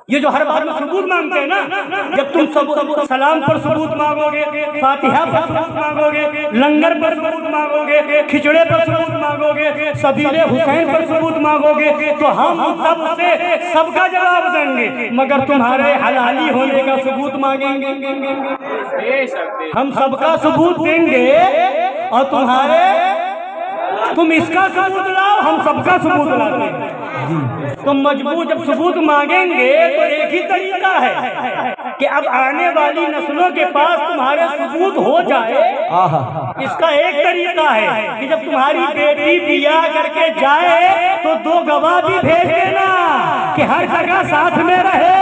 یہ جو ہر بات میں ثبوت مانگتے ہیں نا، جب تم سلام پر ثبوت مانگو گے، فاتحہ پر ثبوت مانگو گے، لنگر پر ثبوت مانگو گے، کھچڑے پر ثبوت مانگو گے، سبیل حسین پر ثبوت مانگو گے، تو ہم سب سے سب کا جواب دیں گے، مگر تمہارے حلالی ہونے کا ثبوت مانگیں گے، ہم سب کا ثبوت دیں گے، اور تم اس کا ثبوت لاؤ، ہم سب کا ثبوت لاتے ہیں۔ تم مجبور جب ثبوت مانگیں گے تو ایک ہی طریقہ ہے کہ اب آنے والی نسلوں کے پاس تمہارے ثبوت ہو جائے، اس کا ایک طریقہ ہے کہ جب تمہاری بیٹی بیاہ کر کے جائے تو 2 گواہ بھی بھیج دینا کہ ہر جگہ ساتھ میں رہے،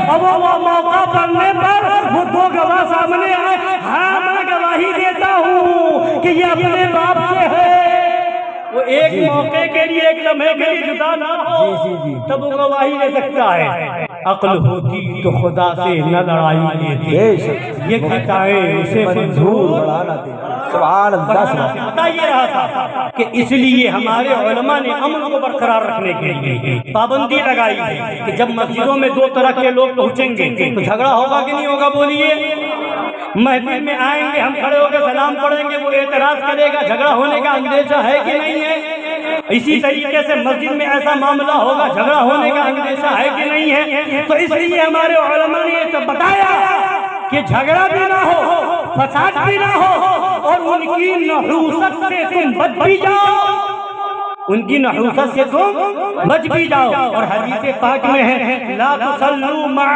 اب وہ موقع پڑنے پر وہ 2 گواہ سامنے آئے، ہاں میں گواہی دیتا ہوں کہ یہ اپنے باپ سے ہے، وہ ایک موقع کے لیے، ایک لمحے کے لیے جدا نہ ہو، تب وہ گواہی دے سکتا ہے۔ عقل ہوتی تو خدا سے نہ لڑائی لیتی، یہ خطائیں اسے منظور بڑھانا تھے، سبحان اللہ سبحان اللہ۔ بتا یہ رہا تھا کہ اس لیے ہمارے علماء نے امن کو برقرار رکھنے کے لیے پابندی لگائی ہے کہ جب مسجدوں میں 2 طرح کے لوگ پہنچیں گے تو جھگڑا ہوگا کہ نہیں ہوگا؟ بولیے، محفل میں آئیں گے، ہم کھڑے ہو کے سلام پڑھیں گے، وہ اعتراض کرے گا، جھگڑا ہونے کا اندیشہ ہے کہ نہیں ہے؟ اسی طریقے سے مسجد میں ایسا معاملہ ہوگا، جھگڑا ہونے کا اندیشہ ہے کہ نہیں ہے؟ تو اس لیے ہمارے علماء نے یہ بتایا کہ جھگڑا بھی نہ ہو، فساد بھی نہ ہو، اور ان کی نحوست سے تم بچ بھی جاؤ، ان کی نحوست سے تم بچ بھی جاؤ۔ اور حدیث پاک میں ہے لا تصلوا مع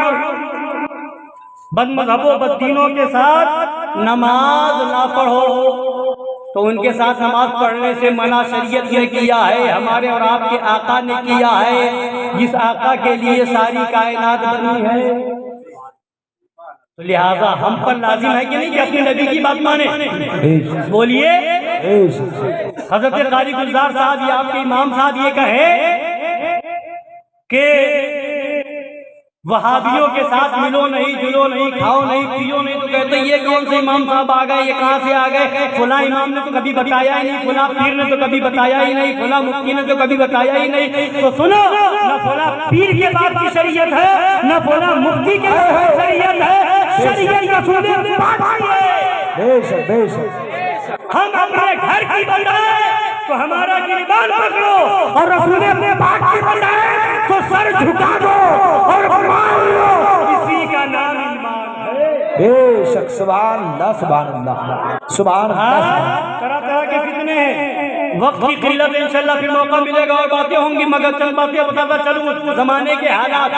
بد مذہبوں بد دینوں کے ساتھ نماز نہ پڑھو، تو ان کے ساتھ نماز پڑھنے سے منع شریعت نے کیا ہے، ہمارے اور آپ کے آقا نے کیا ہے، جس آقا کے لیے ساری کائنات بنی ہے۔ تو لہذا ہم پر لازم ہے کہ نہیں کہ اپنے نبی کی بات مانیں؟ بولیے، حضرت قاری گلزار صاحب یا آپ کے امام صاحب یہ کہے کہ وہابیوں کے ساتھ ملو نہیں، جلو نہیں، کھاؤ نہیں، پیو نہیں، تو کہتے ہیں یہ کون سے امام صاحب آ گئے، یہ کہاں سے آ گئے؟ فلاں امام نے تو کبھی بتایا ہی نہیں، فلاں پیر نے تو کبھی بتایا ہی نہیں، فلاں مفتی نے تو کبھی بتایا ہی نہیں۔ تو سنو، نہ فلاں پیر کے بعد کی شریعت ہے، نہ فلاں مفتی کے بعد کی شریعت ہے، شریعت رسول پاک کی ہے۔ بے شک بے شک۔ ہم اپنے گھر کی بتائیں تو ہمارا گریبان پکڑو، اور رسول پاک کی بتائیں تو سر جھکا دو اور مان لو، اسی کا نام ایمان ہے۔ بے شک، سبحان اللہ سبحان اللہ سبحان اللہ۔ طرح طرح کے فتنے ہیں، وقت کی قلت ہے، انشاءاللہ پھر موقع ملے گا اور باتیں ہوں گی، مگر چند باتیں بتاتا چلوں زمانے کے حالات۔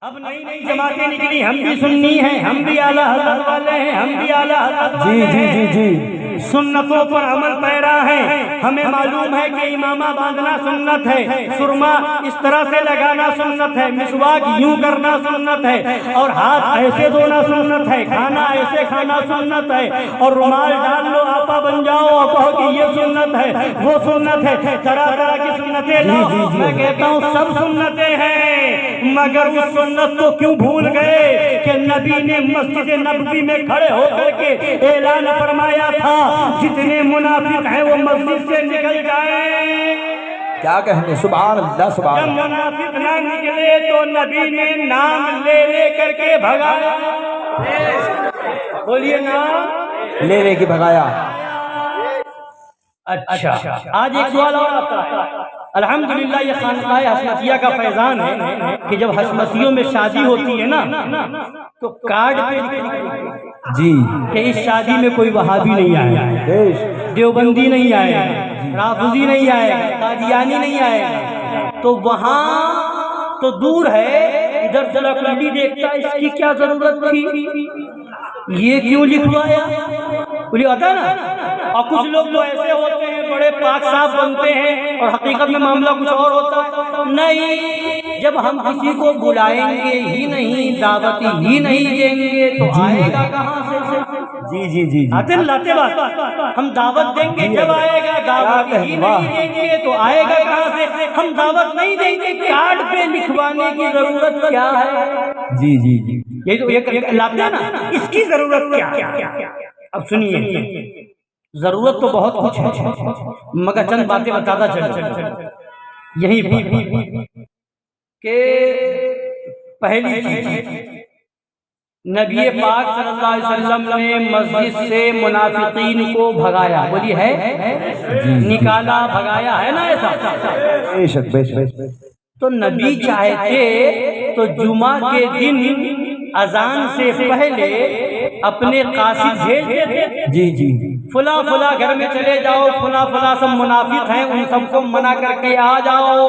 اب نئی نئی جماعتیں نکلی، ہم بھی سنی ہیں، ہم بھی اعلیٰ حضرت والے ہیں، ہم بھی اعلیٰ حضرت والے ہیں، جی جی جی جی، سنتوں پر عمل پیرا ہے۔ ہمیں معلوم ہے کہ امامہ باندھنا سنت ہے، سرما اس طرح سے لگانا سنت ہے، مسواک یوں کرنا سنت ہے، اور ہاتھ ایسے دھونا سنت ہے، کھانا ایسے کھانا سنت ہے، اور رومال ڈال لو آپا بن جاؤ اور کہو کہ یہ سنت ہے، وہ سنت ہے، طرح طرح کی سنتیں لاؤ۔ میں کہتا ہوں سب سنتیں ہیں، مگر اس سنت کو کیوں بھول گئے کہ نبی نے مسجد نبوی میں کھڑے ہو کر کے اعلان فرمایا تھا جتنے منافق ہیں وہ مسجد سے نکل جائیں۔ کیا کہنے، سبحان اللہ سبحان جب اللہ۔ منافق نہ نکلے تو نبی نے نام لے لے کر کے بھگایا، بولیے نام لے لے کے بھگایا۔ اچھا، آج ایک سوال اور آتا ہے۔ الحمدللہ یہ خانقاہ حشمتیہ کا فیضان ہے کہ جب حشمتیوں میں شادی ہوتی ہے نا تو کارڈ پہ جی، کہ اس شادی میں کوئی وہابی نہیں آئے گا، بے شک، دیوبندی نہیں آئے گا، رافضی نہیں آئے گا، قادیانی نہیں آئے گا، تو وہاں تو دور ہے، ادھر ذرا کنڈی دیکھتا ہے، اس کی کیا ضرورت تھی، یہ کیوں لکھوایا؟ بولی آتا نا۔ اور کچھ لوگ تو ایسے ہوتے ہیں بڑے پاک صاف بنتے ہیں اور حقیقت میں معاملہ کچھ اور ہوتا ہے۔ نہیں، جب ہم کسی کو بلائیں گے ہی نہیں، دعوت ہی نہیں دیں گے تو آئے گا کہاں سے؟ جی جی جی جی، آتے لاتے بات، ہم دعوت دیں گے جب آئے گا، دعوت ہی نہیں دیں گے تو آئے گا کہاں سے؟ ہم دعوت نہیں دیں گے، کارڈ پہ لکھوانے کی ضرورت کیا ہے؟ جی جی جی، یہ تو ایک لاتے ہیں نا، اس کی ضرورت کیا؟ اب سنیے، ضرورت تو بہت کچھ ہے، مگر چند باتیں بتاتا چلو یہی کہ پہلی چیز، نبی پاک صلی اللہ علیہ وسلم نے مسجد سے منافقین کو بھگایا، بولی ہے، نکالا، بھگایا ہے نا ایسا؟ بے شک بے شک۔ تو نبی چاہتے تو جمعہ کے دن اذان سے پہلے اپنے قاصد بھیج دیتے، جی جی، فلاں فلاں گھر میں چلے جاؤ، فلاں فلاں سب منافق ہیں، ان سب کو منع کر کے آ جاؤ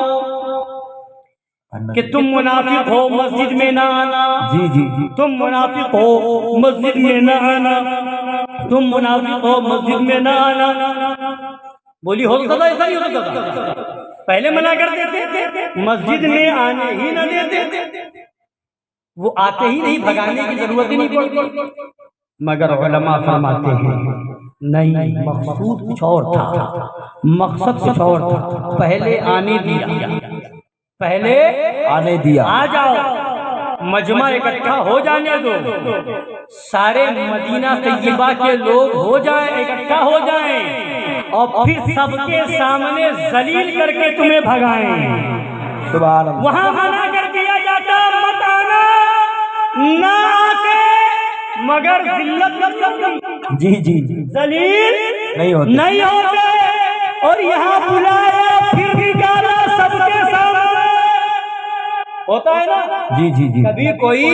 کہ تم منافق ہو مسجد میں نہ آنا، جی جی جی، تم منافق ہو مسجد میں نہ آنا، تم منافق ہو مسجد میں نہ آنا۔ بولی ہوتا تھا ایسا ہی ہوتا تھا، پہلے منع کر دیتے، مسجد میں آنے ہی نہ دیتے، وہ آتے ہی نہیں، بھگانے کی ضرورت ہی نہیں پڑتی۔ مگر علماء فرماتے ہیں نہیں، مقصود کچھ اور تھا، مقصد کچھ اور تھا، پہلے آنے دیا، پہلے آنے دیا، آ جاؤ، مجمع اکٹھا ہو جانے دو، سارے مدینہ طیبہ کے لوگ ہو جائیں، اکٹھا ہو جائیں، اور پھر سب کے سامنے ذلیل کر کے تمہیں بھگائیں۔ سبحان اللہ۔ وہاں منع کر دیا جاتا مت آنا، نہ آتے مگر ذلت جی جی جی، ذلیل نہیں ہوتے، نہیں ہوتے، اور یہاں بلایا پھر نکالا سب کے سامنے، ہوتا ہے نا؟ جی جی جی، کبھی کوئی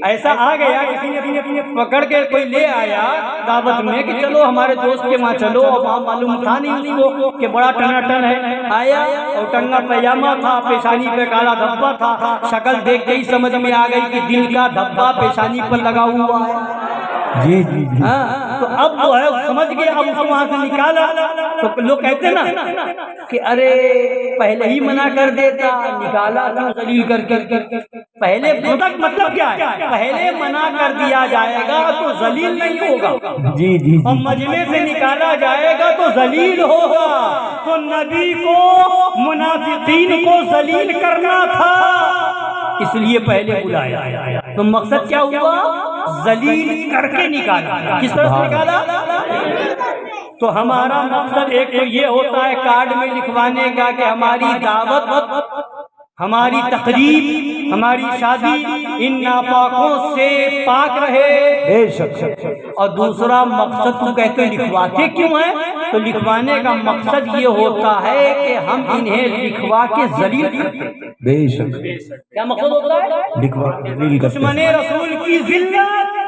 ایسا آ گیا، کسی نے پکڑ کے کوئی لے آیا دعوت میں کہ چلو ہمارے دوست کے وہاں چلو، اور وہاں معلوم تھا نہیں اس کو کہ بڑا ٹناٹن ہے، آیا اور ٹنگا پیجامہ تھا، پیشانی پہ کالا دھبا تھا، شکل دیکھ کے ہی سمجھ میں آ گئی کہ دل کا دھبا پیشانی پر لگا ہوا ہے۔ جی جی جی ہاں تو اب وہ ہے سمجھ گئے، اب اس کو وہاں سے نکالا تو لوگ کہتے ہیں نا کہ ارے پہلے ہی منع کر دیتا، نکالا کیوں ذلیل کر کے؟ پہلے مطلب کیا ہے؟ پہلے منع کر دیا جائے گا تو ذلیل نہیں ہوگا، جی جی اور مجمع سے نکالا جائے گا تو ذلیل ہوگا۔ تو نبی کو منافقین کو ذلیل کرنا تھا، اس لیے پہلے بلایا۔ تو مقصد کیا ہوا؟ ذلیل کر کے نکالا۔ کس طرح سے نکالا؟ تو ہمارا مقصد ایک تو یہ ہوتا ہے کارڈ میں لکھوانے کا کہ ہماری دعوت، ہماری تقریب، ہماری شادی ان ناپاکوں سے پاک رہے، بے شک۔ اور دوسرا مقصد تو کہتے لکھواتے کیوں ہیں؟ تو لکھوانے کا مقصد یہ ہوتا ہے کہ ہم انہیں لکھوا کے ذلیل کرتے ہیں۔ بے شک، کیا مقصد ہوتا ہے؟ لکھوا ذلیل کرتے دشمن رسول کی ذلت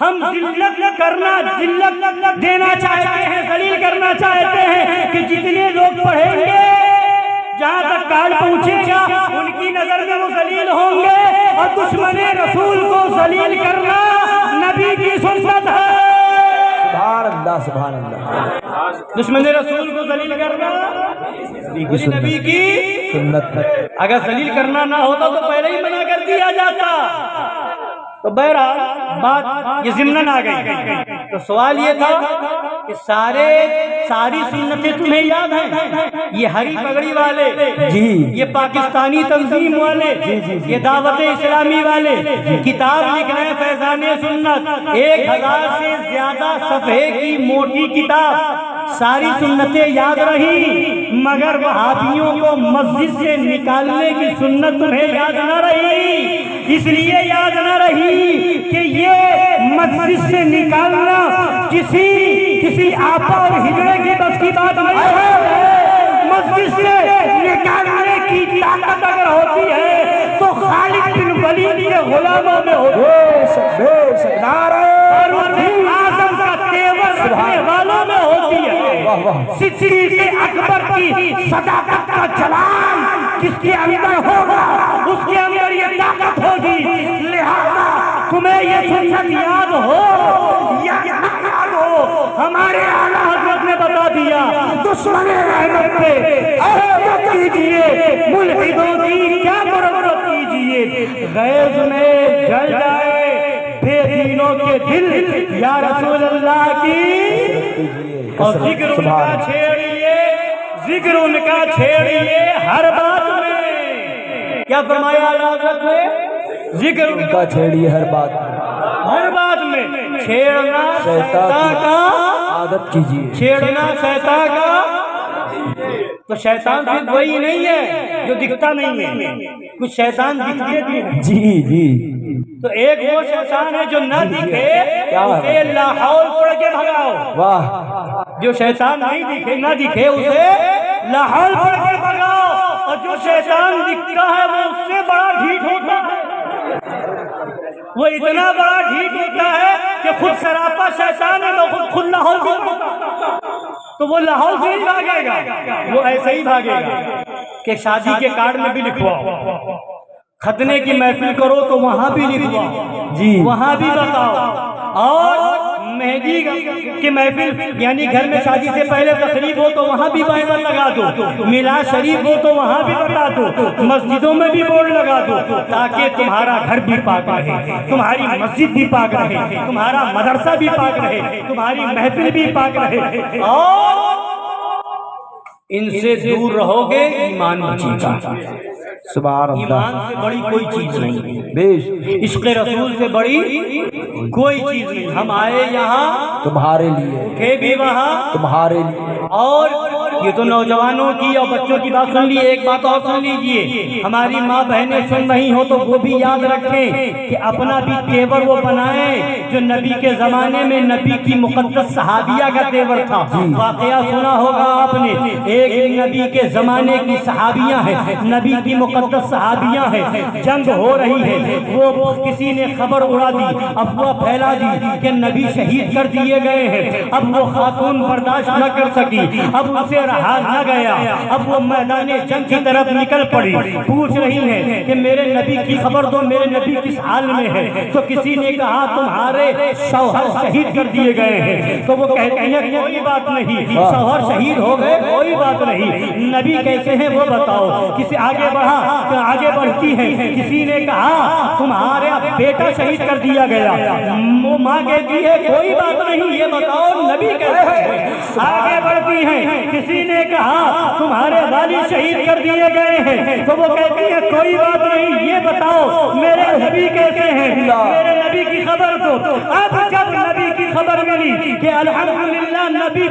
ہم ذلت کرنا، ذلت دینا چاہتے ہیں، ذلیل کرنا چاہتے ہیں کہ جتنے لوگ پڑھیں گے جہاں تک کارڈ پہنچے گا ان کی نظر میں وہ ذلیل ہوں گے، اور دشمن رسول کو ذلیل کرنا نبی کی سنت ہے۔ سبحان اللہ سبحان اللہ، دشمن رسول کو ذلیل کرنا نبی کی سنت ہے۔ اگر ذلیل کرنا نہ ہوتا تو پہلے ہی منع کر دیا جاتا۔ تو بہرحال بات یہ ضمناً آ گئی۔ تو سوال یہ تھا کہ ساری سنتیں تمہیں یاد ہیں؟ یہ ہری پگڑی والے، جی یہ پاکستانی تنظیم والے، یہ دعوت اسلامی والے کتاب لکھ رہے ہیں فیضان سنت، 1000 سے زیادہ صفحے کی موٹی کتاب، ساری سنتیں یاد رہی، مگر وہابیوں کو مسجد سے نکالنے کی سنت تمہیں یاد نہ رہی۔ اس لیے یاد نہ رہی کہ یہ مسجد سے نکالنا کسی آپا اور ہجڑے کے بس کی بات نہیں ہے۔ مسجد سے نکالنے کی طاقت اگر ہوتی ہے تو خالد بن ولید کے غلاموں میں ہوتی ہے، بے شک، نعرہ اعظم کا تیور رکھنے والوں میں ہوتی ہے، صدیق اکبر کی صداقت کا جلال جس کے اندر ہوگا اس کے اندر یہ طاقت ہوگی۔ لہذا تمہیں یہ سنت یاد ہو یا نہ یاد ہو، ہمارے اعلیٰ حضرت نے بتا دیا، دشمن رحمت پہ احمد کیجئے، ملحدوں کی کیا مرمت کیجئے، غیظ میں جل جائے بے دینوں کے دل، یا رسول اللہ کی، اور ذکر ان کا چھیڑیے، ذکر ان کا چھیڑیے ہر بات میں۔ کیا فرمایا حضرت نے؟ ذکر ان کا چھیڑیے ہر بات میں، ہر بات میں، چھیڑنا شیطان کا عادت کیجیے، چھیڑنا شیطان کا۔ تو شیطان صرف وہی نہیں ہے جو دکھتا نہیں ہے، کچھ شیطان دکھتے بھی ہیں۔ جی جی، تو ایک وہ شیطان ہے جو نہ دکھے اسے لاحول پڑھ کے بھگاؤ، واہ، جو شیطان نہ دکھے اسے لاحول پڑھ کے بھگاؤ، اور جو شیطان دکھتا ہے وہ اس سے بڑا ڈھیٹ ہوتا ہے، وہ اتنا بڑا ڈھیٹ ہوتا ہے کہ خود سراپا شیطان ہے، وہ خود لاحول بھی، تو وہ لاحول سے ہی بھاگے گا، وہ ایسے ہی بھاگے گا کہ شادی کے کارڈ میں بھی لکھواؤ، ختنے کی محفل کرو تو وہاں بھی لکھواؤ، جی وہاں بھی بتاؤ، اور مہندی کی محفل یعنی گھر میں شادی سے پہلے تقریب ہو تو وہاں بھی بینر لگا دو، میلاد شریف ہو تو وہاں بھی بتا دو، مسجدوں میں بھی بورڈ لگا دو، تاکہ تمہارا گھر بھی پاک رہے، تمہاری مسجد بھی پاک رہے، تمہارا مدرسہ بھی پاک رہے، تمہاری محفل بھی پاک رہے، اور ان سے دور رہو گے ایمان بچے گا۔ سبحان اللہ، ایمان سے بڑی کوئی چیز نہیں، بیش عشق رسول سے بڑی کوئی چیز نہیں۔ ہم آئے یہاں تمہارے لیے، تھے بھی وہاں تمہارے لیے، اور یہ تو نوجوانوں کی اور بچوں کی بات سن لی، ایک بات اور سن لیجئے، ہماری ماں بہنیں سن رہی ہو تو وہ بھی یاد رکھیں کہ اپنا بھی تیور وہ بنائیں جو نبی کے زمانے میں نبی کی مقدس صحابیہ کا تیور تھا۔ واقعہ سنا ہوگا آپ نے، ایک نبی کے زمانے کی صحابیاں ہیں، نبی کی مقدس صحابیاں ہیں، جنگ ہو رہی ہے، وہ کسی نے خبر اڑا دی، افواہ پھیلا دی کہ نبی شہید کر دیے گئے ہیں، اب وہ خاتون برداشت نہ کر سکی، اب اسے رہا نہ گیا، اب وہ میدان جنگ کی طرف نکل پڑی، پوچھ رہی ہیں کہ میرے نبی کی خبر دو، میرے نبی کس حال میں ہے؟ تو کسی نے کہا تمہارے شوہر شہید کر دیے گئے ہیں۔ تو وہ کہتی ہیں کوئی بات نہیں، شوہر شہید ہو گئے کوئی بات نہیں، نبی کیسے ہیں وہ بتاؤ۔ کسی آگے بڑھا تو آگے بڑھتی ہے، کسی نے کہا تمہارا بیٹا شہید کر دیا گیا، وہ ماں کہتی ہے کوئی بات نہیں، یہ بتاؤ نبی کیسے ہیں؟ آگے بڑھتی ہیں، کسی نے کہا تمہارے والد شہید کر دیے گئے ہیں، تو وہ کہتی ہے کوئی بات نہیں، یہ بتاؤ میرے نبی کیسے ہیں؟ میرے نبی کی خبر دو۔ اب جب نبی کی خبر ملی کہ الحمدللہ نبی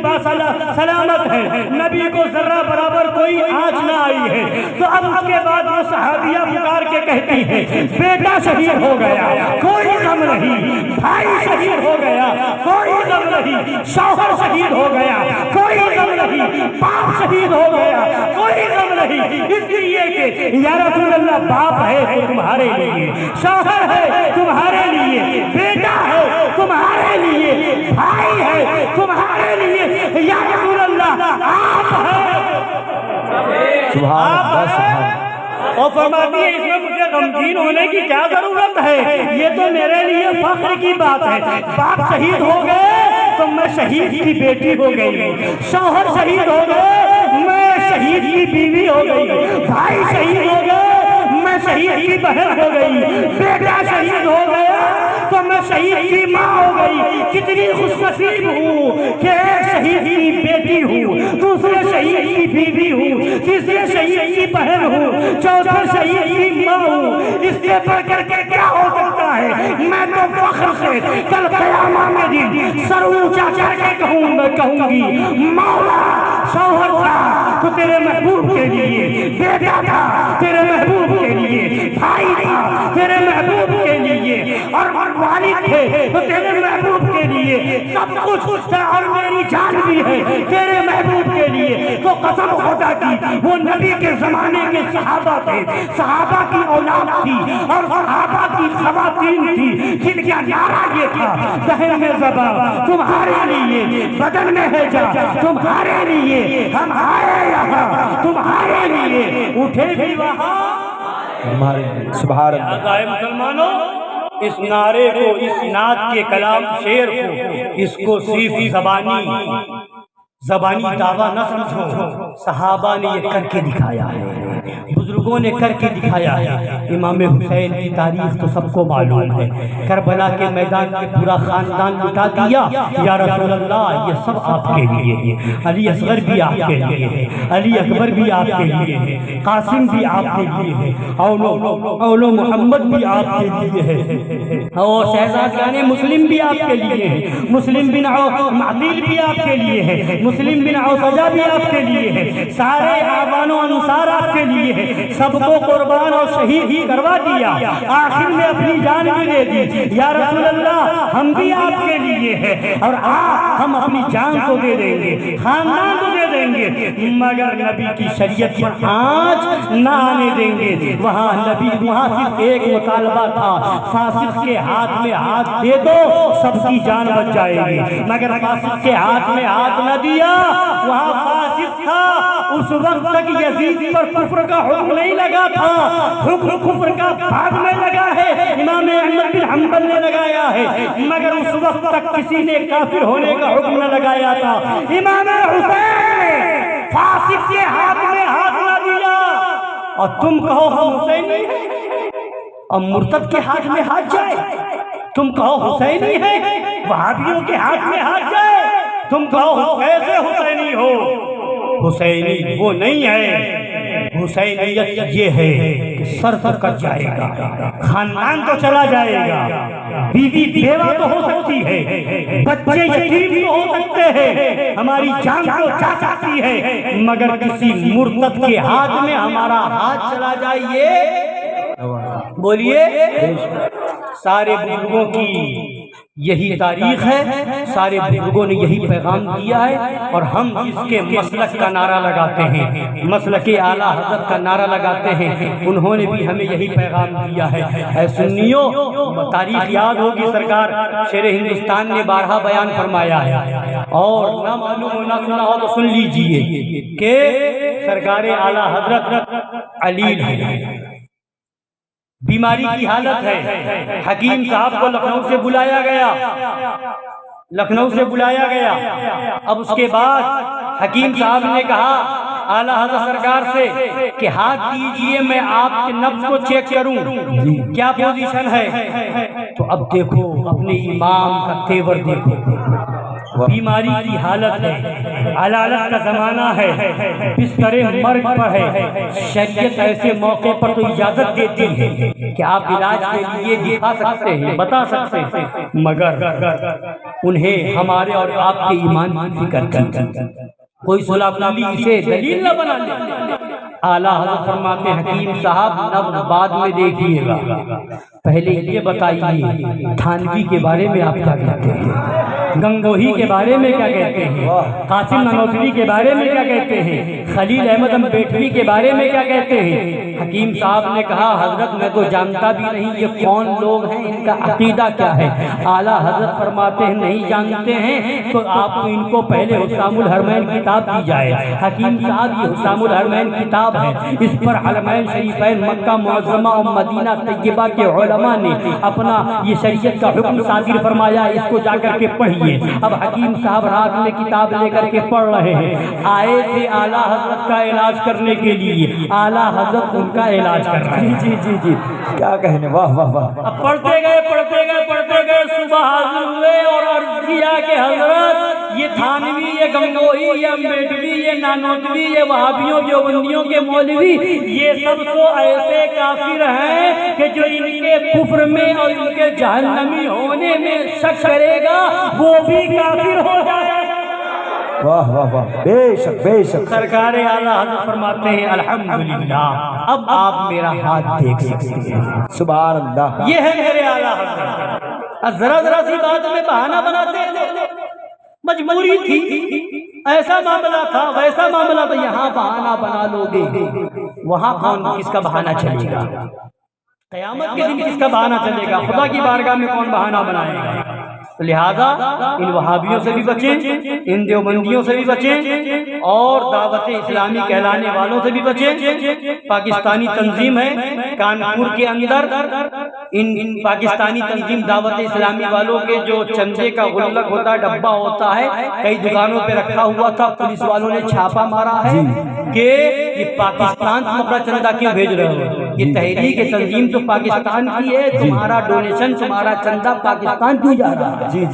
سلامت ہے، نبی کو ذرہ برابر کوئی آنچ نہ آئی ہے، تو اب اس کے بعد وہ صحابیہ پکار کے کہتی ہے بیٹا شہید ہو گیا کوئی غم نہیں، بھائی شہید ہو گیا کوئی غم نہیں، شوہر شہید ہو گیا کوئی غم نہیں، باپ شہید ہو گیا کوئی غم نہیں، اس لیے کہ یا رسول اللہ باپ ہے تو تمہارے لیے، شوہر ہے تمہارے لیے، بیٹا ہے تمہارے لیے، بھائی ہے تمہارے لیے، یا رسول اللہ آپ ہیں۔ سبحان اللہ سبحان اللہ۔ اور فرماتی ہے اس میں مجھے غمگین ہونے کی کیا ضرورت ہے، یہ تو میرے لیے فخر کی بات ہے، باپ شہید ہو گئے تو میں شہید کی بیٹی ہو گئی، شوہر شہید ہو گئے میں شہید کی بیوی ہو گئی، بھائی شہید ہو گئے میں شہید کی بہن ہو گئی، بیٹا شہید ہو گیا تو میں شہید کی ماں ہو گئی۔ کتنی خوش نصیب ہوں کہ ایک شہید کی بیٹی ہوں، دوسرے شہید کی بیوی ہوں، تیسرے شہید کی بہن ہوں، چوتھے شہید کی ماں ہوں، اس سے بڑھ کر کے کیا ہو سکتا ہے؟ میں تو فخر سے کل قیامت میں دن سر اونچا کر کے کہوں گی مولا شوہر تھا تو تیرے محبوب کے لیے، بیٹا تھا تیرے محبوب کے لیے، بھائی تھا تیرے محبوب کے لیے، اور والد تھے تو تیرے محبوب کے لیے، سب کچھ اور میری جان بھی ہے تیرے محبوب کے لیے۔ تو قسم خدا کی وہ نبی کے زمانے کے صحابہ تھے، صحابہ کی اولاد تھی اور صحابہ کی خواتین تھی، جن کا نعرہ یہ تھا دہن میں زبان تمہارے لیے، بدن میں ہے جا تمہارے لیے، ہم آئے یہاں تمہارے لیے، اٹھے بھی وہاں ہمارے سبحان اللہ۔ مسلمانوں اس نعرے کو، اس نعت کے کلام شعر کو، اس کو صرف زبانی دعویٰ نہ سمجھو، صحابہ نے یہ کر کے دکھایا ہے، بزرگوں نے کر کے دکھایا ہے۔ امام حسین کی تاریخ تو سب کو معلوم ہے، کربلا کے میدان میں پورا خاندان لٹا دیا، یا رسول اللہ یہ سب آپ کے لیے ہے، علی اصغر بھی آپ کے لیے ہے، علی اکبر بھی آپ کے لیے ہے، قاسم بھی آپ کے لیے ہے، اولو محمد بھی آپ کے لیے ہے، اور شہزادگان مسلم بھی آپ کے لیے ہے، مسلم بن معدیل بھی آپ کے لیے ہے، مسلم بن اوسجہ بھی آپ کے لیے ہے، سارے آبان و انصار آپ کے لیے ہے، سب کو قربان اور شہید ہی کروا دیا، آخر میں اپنی جان بھی دے دی، یا رسول اللہ ہم بھی آپ کے لیے ہے، اور ہم اپنی جان کو دے دیں گے، خاندان کو دے دیں گے، مگر نبی کی شریعت پر آنچ نہ آنے دیں گے۔ وہاں صرف ایک مطالبہ تھا، فاسق کے ہاتھ میں ہاتھ دے دو سب کی جان بچ جائے گی، مگر فاسق کے ہاتھ میں ہاتھ نہ دیا۔ وہاں فاسق تھا، اس وقت تک یزید پر کفر کا حکم نہیں لگا تھا، حکم کفر کا بعد میں لگا ہے، امام احمد بن حنبل نے لگایا ہے، مگر اس وقت تک کسی نے کافر ہونے کا حکم نہ لگایا تھا۔ امام حسین نے فاسق کے ہاتھ میں ہاتھ نہ دیا، اور تم کہو ہم حسینی ہیں، اور مرتد کے ہاتھ میں ہاتھ جائے، تم کہو حسینی ہے، وہابیوں کے ہاتھ میں ہاتھ جائے، تم کہو کیسے حسینی ہو؟ حسینی وہ نہیں ہے، حسینیت یہ ہے کہ سر تو کٹ جائے گا، خاندان تو چلا جائے گا، بیوی بیوہ تو ہو سکتی ہے، بچے یتیم تو ہو سکتے ہیں، ہماری جان تو جا سکتی ہے، مگر کسی مرتد کے ہاتھ میں ہمارا ہاتھ چلا جائے، بولیے۔ سارے بزرگوں کی یہی تاریخ ہے، سارے بزرگوں نے یہی پیغام دیا ہے، اور ہم جس کے مسلک کا نعرہ لگاتے ہیں، مسلک اعلیٰ حضرت کا نعرہ لگاتے ہیں، انہوں نے بھی ہمیں یہی پیغام دیا ہے۔ اے سنیوں، تاریخ یاد ہوگی، سرکار شیر ہندوستان نے بارہا بیان فرمایا ہے، اور نہ معلوم ہو نہ سنا ہو تو سن لیجئے کہ سرکار اعلیٰ حضرت علیل ہے، بیماری کی حالت ہے، حکیم صاحب کو لکھنؤ سے بلایا گیا، اب اس کے بعد حکیم صاحب نے کہا اعلیٰ حضرت سرکار سے کہ ہاتھ دیجئے میں آپ کے نبض کو چیک کروں، کیا پوزیشن ہے؟ تو اب دیکھو اپنے امام کا تیور دیکھو، بیماری کی حالت ہے، علالت کا زمانہ ہے، بستر مرگ پر ہے، شریعت ایسے موقع پر تو اجازت دیتی ہے کہ آپ علاج کے لیے دکھا سکتے ہیں، بتا سکتے ہیں، مگر انہیں ہمارے اور آپ کے ایمان کی فکر کی، کوئی سلاپلی اسے دلیل نہ بنا لے۔ اعلیٰ حضرت فرماتے ہیں حکیم صاحب نبض بعد میں دیکھیے گا، پہلے یہ بتائیے تھانوی کے بارے میں آپ کیا کہتے ہیں، گنگوہی کے بارے میں کیا کہتے ہیں، قاسم نانوتوی کے بارے میں کیا کہتے ہیں، خلیل احمد امبیٹوی کے بارے میں کیا کہتے ہیں؟ حکیم صاحب نے کہا حضرت میں تو جانتا بھی نہیں یہ کون لوگ ہیں، ان کا عقیدہ کیا ہے۔ اعلیٰ حضرت فرماتے ہیں نہیں جانتے ہیں تو آپ کو ان کو پہلے حسام الحرمین کتاب دی جائے۔ حکیم صاحب یہ حسام الحرمین کتاب ہے، اس پر حرمین شریفین مکہ معظمہ اور مدینہ طیبہ کے علماء نے اپنا یہ شریعت کا حکم صادر فرمایا، اس کو جا کر کے پڑھیے۔ اب حکیم صاحب رات میں کتاب لے کر کے پڑھ رہے ہیں، آئے تھے اعلیٰ حضرت کا علاج کرنے کے لیے، اعلیٰ حضرت ان کا علاج کر رہے ہیں۔ جی کیا کہنے، واہ واہ واہ۔ اب پڑھتے گئے صبح حاضر ہوئے اور عرض کیا کہ حضرت یہ تھانوی، یہ گنگوہی، یہ امبیڈوی، یہ نانوتوی، یہ وہابیوں دیوبندیوں کے مولوی، یہ سب تو ایسے کافر ہیں کہ جو ان کے کفر میں اور ان کے جہنمی ہونے میں شک کرے گا وہ بھی کافر ہو جائے گا۔ واہ واہ واہ، بے شک بے شک۔ سرکار اعلیٰ حضرت فرماتے ہیں الحمدللہ اب آپ میرا ہاتھ دیکھ سکتے ہیں۔ سبحان اللہ، یہ ہے میرے اعلیٰ حضرت۔ ذرا سی بات میں بہانہ بناتے ہیں، مجبوری تھی، ایسا معاملہ تھا ویسا معاملہ تھا، یہاں بہانہ بنا لو گے وہاں کون کس کا بہانہ چلے گا؟ قیامت کے دن کس کا بہانہ چلے گا؟ خدا کی بارگاہ میں کون بہانہ بنائے گا؟ لہذا ان وہابیوں سے بھی بچیں، ان دیوبندیوں سے بھی بچیں، اور دعوت اسلامی کہلانے والوں سے بھی بچیں۔ پاکستانی تنظیم ہے کانپور کے اندر، ان پاکستانی تنظیم دعوت اسلامی والوں کے جو چندے کا غلق ہوتا ہے، ڈبہ ہوتا ہے، کئی دکانوں پہ رکھا ہوا تھا، پولیس والوں نے چھاپا مارا ہے کہ یہ پاکستان تمہارا چندہ کیوں بھیج رہے ہو؟ یہ تحریک تنظیم تو پاکستان کی ہے، تمہارا ڈونیشن تمہارا چندہ پاکستان کیوں جا رہا ہے؟ جی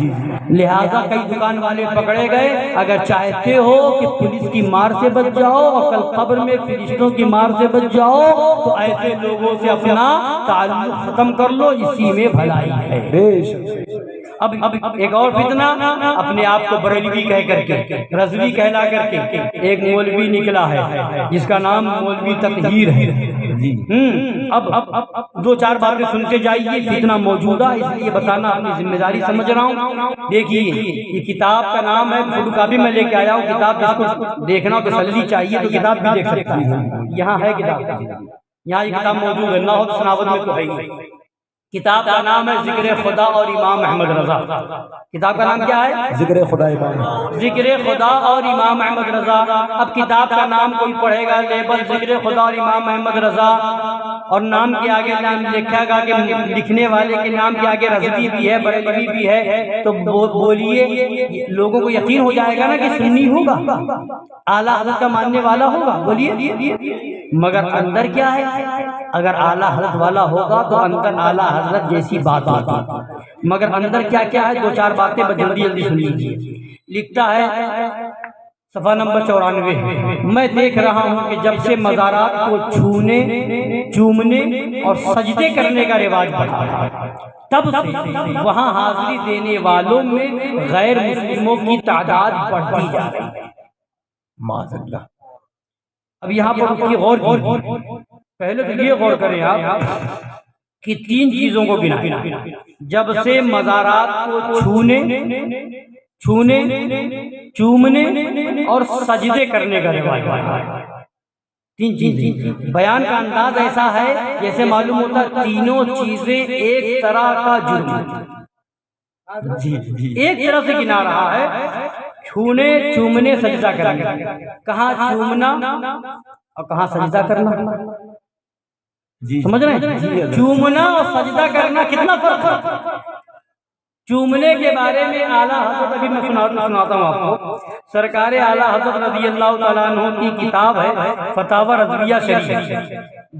لہذا کئی دکان والے پکڑے گئے۔ اگر چاہتے ہو کہ پولیس کی مار سے بچ جاؤ اور کل قبر میں فرشتوں کی مار سے بچ جاؤ تو ایسے لوگوں سے اپنا تعلق ختم کر لو، اسی میں بھلائی ہے۔ بے شک۔ اب ایک اور فتنہ، اپنے آپ کو بریلوی کہہ کر کے، رضوی کہلا کر کے ایک مولوی نکلا ہے جس کا نام مولوی تطہیر ہے۔ اب دو چار باتیں سنتے جائیے، فتنہ موجودہ اس لیے بتانا اپنی ذمہ داری سمجھ رہا ہوں۔ دیکھیے یہ کتاب کا نام ہے، فوٹو کاپی میں لے کے آیا ہوں، کتاب جس کو دیکھنا تسلی چاہیے تو کتاب بھی دیکھ سکتا ہے، یہاں ہے کتاب، یہاں یہ کتاب موجود ہے، نہ ہو تو سناوت میں تو ہے ہی۔ کتاب کا نام ہے ذکر خدا اور امام احمد رضا۔ کتاب کا نام کیا ہے؟ ذکر خدا امام، ذکر خدا اور امام احمد رضا۔ اب کتاب کا نام کوئی پڑھے گا لیبل ذکر خدا اور امام احمد رضا، اور نام کے آگے نام لکھا گا کہ لکھنے والے کے نام کے آگے رضوی بھی ہے، بریلوی بھی ہے، تو بولیے لوگوں کو یقین ہو جائے گا نا کہ سنی ہوگا، اعلیٰ حضرت کا ماننے والا ہوگا، بولیے۔ مگر اندر کیا ہے؟ اگر اعلیٰ حضرت والا ہوگا تو اندر اعلیٰ حضرت جیسی بات ہوتی، مگر اندر کیا کیا ہے؟ دو چار باتیں جلدی سن لیجیے۔ لکھتا ہے صفحہ نمبر 94، میں دیکھ رہا ہوں کہ جب سے مزارات کو چھونے، چومنے اور سجدے کرنے کا رواج بڑھا تب سے وہاں حاضری دینے والوں میں غیر مسلموں کی تعداد بڑھتی جا رہی ہے۔ معاذ اللہ۔ اب یہاں پر اس کی غور کیجیے، پہلے تو یہ غور کریں آپ کہ 3 چیزوں کو گنا، جب سے مزارات کو چھونے، چومنے اور سجدے کرنے کا رواج ہے۔ 3 چیزیں، بیان کا انداز ایسا ہے جیسے معلوم ہوتا ہے تینوں چیزیں ایک طرح کا جرم ایک طرف سے گنا رہا ہے، چھونے، چومنے، سجدہ کرنا۔ کہاں چومنا اور کہاں سجدہ کرنا، سمجھ رہے ہیں؟ چومنا اور سجدہ کرنا کتنا فرق ہے۔ چومنے کے بارے میں اعلیٰ حضرت، ابھی میں سناتا ہوں آپ کو، سرکار اعلیٰ حضرت رضی اللہ تعالیٰ عنہ کی کتاب ہے فتاوی رضویہ شریف،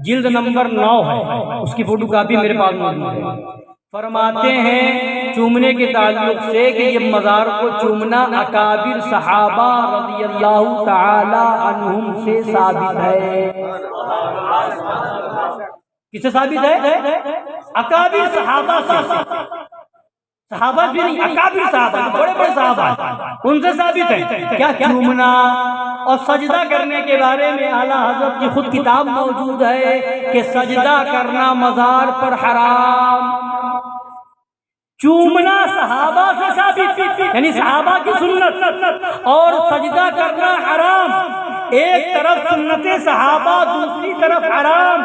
جلد نمبر 9 ہے، اس کی فوٹو کاپی میرے پاس موجود ہے۔ فرماتے ہیں چومنے کے تعلق سے کہ یہ مزار کو چومنا اکابر صحابہ رضی اللہ تعالی عنہم سے ثابت ہے۔ کس سے ثابت ہے؟ اکابر صحابہ سے، صحابہ بھی نہیں، اکابر صحابہ، بڑے بڑے صحابہ ان سے ثابت ہے۔ کیا چومنا اور سجدہ کرنے کے بارے میں اعلیٰ حضرت کی خود کتاب موجود ہے کہ سجدہ کرنا مزار پر حرام۔ چومنا صحابہ سے ثابت، یعنی صحابہ کی سنت، اور سجدہ کرنا حرام۔ ایک طرف سنت صحابہ، دوسری طرف حرام،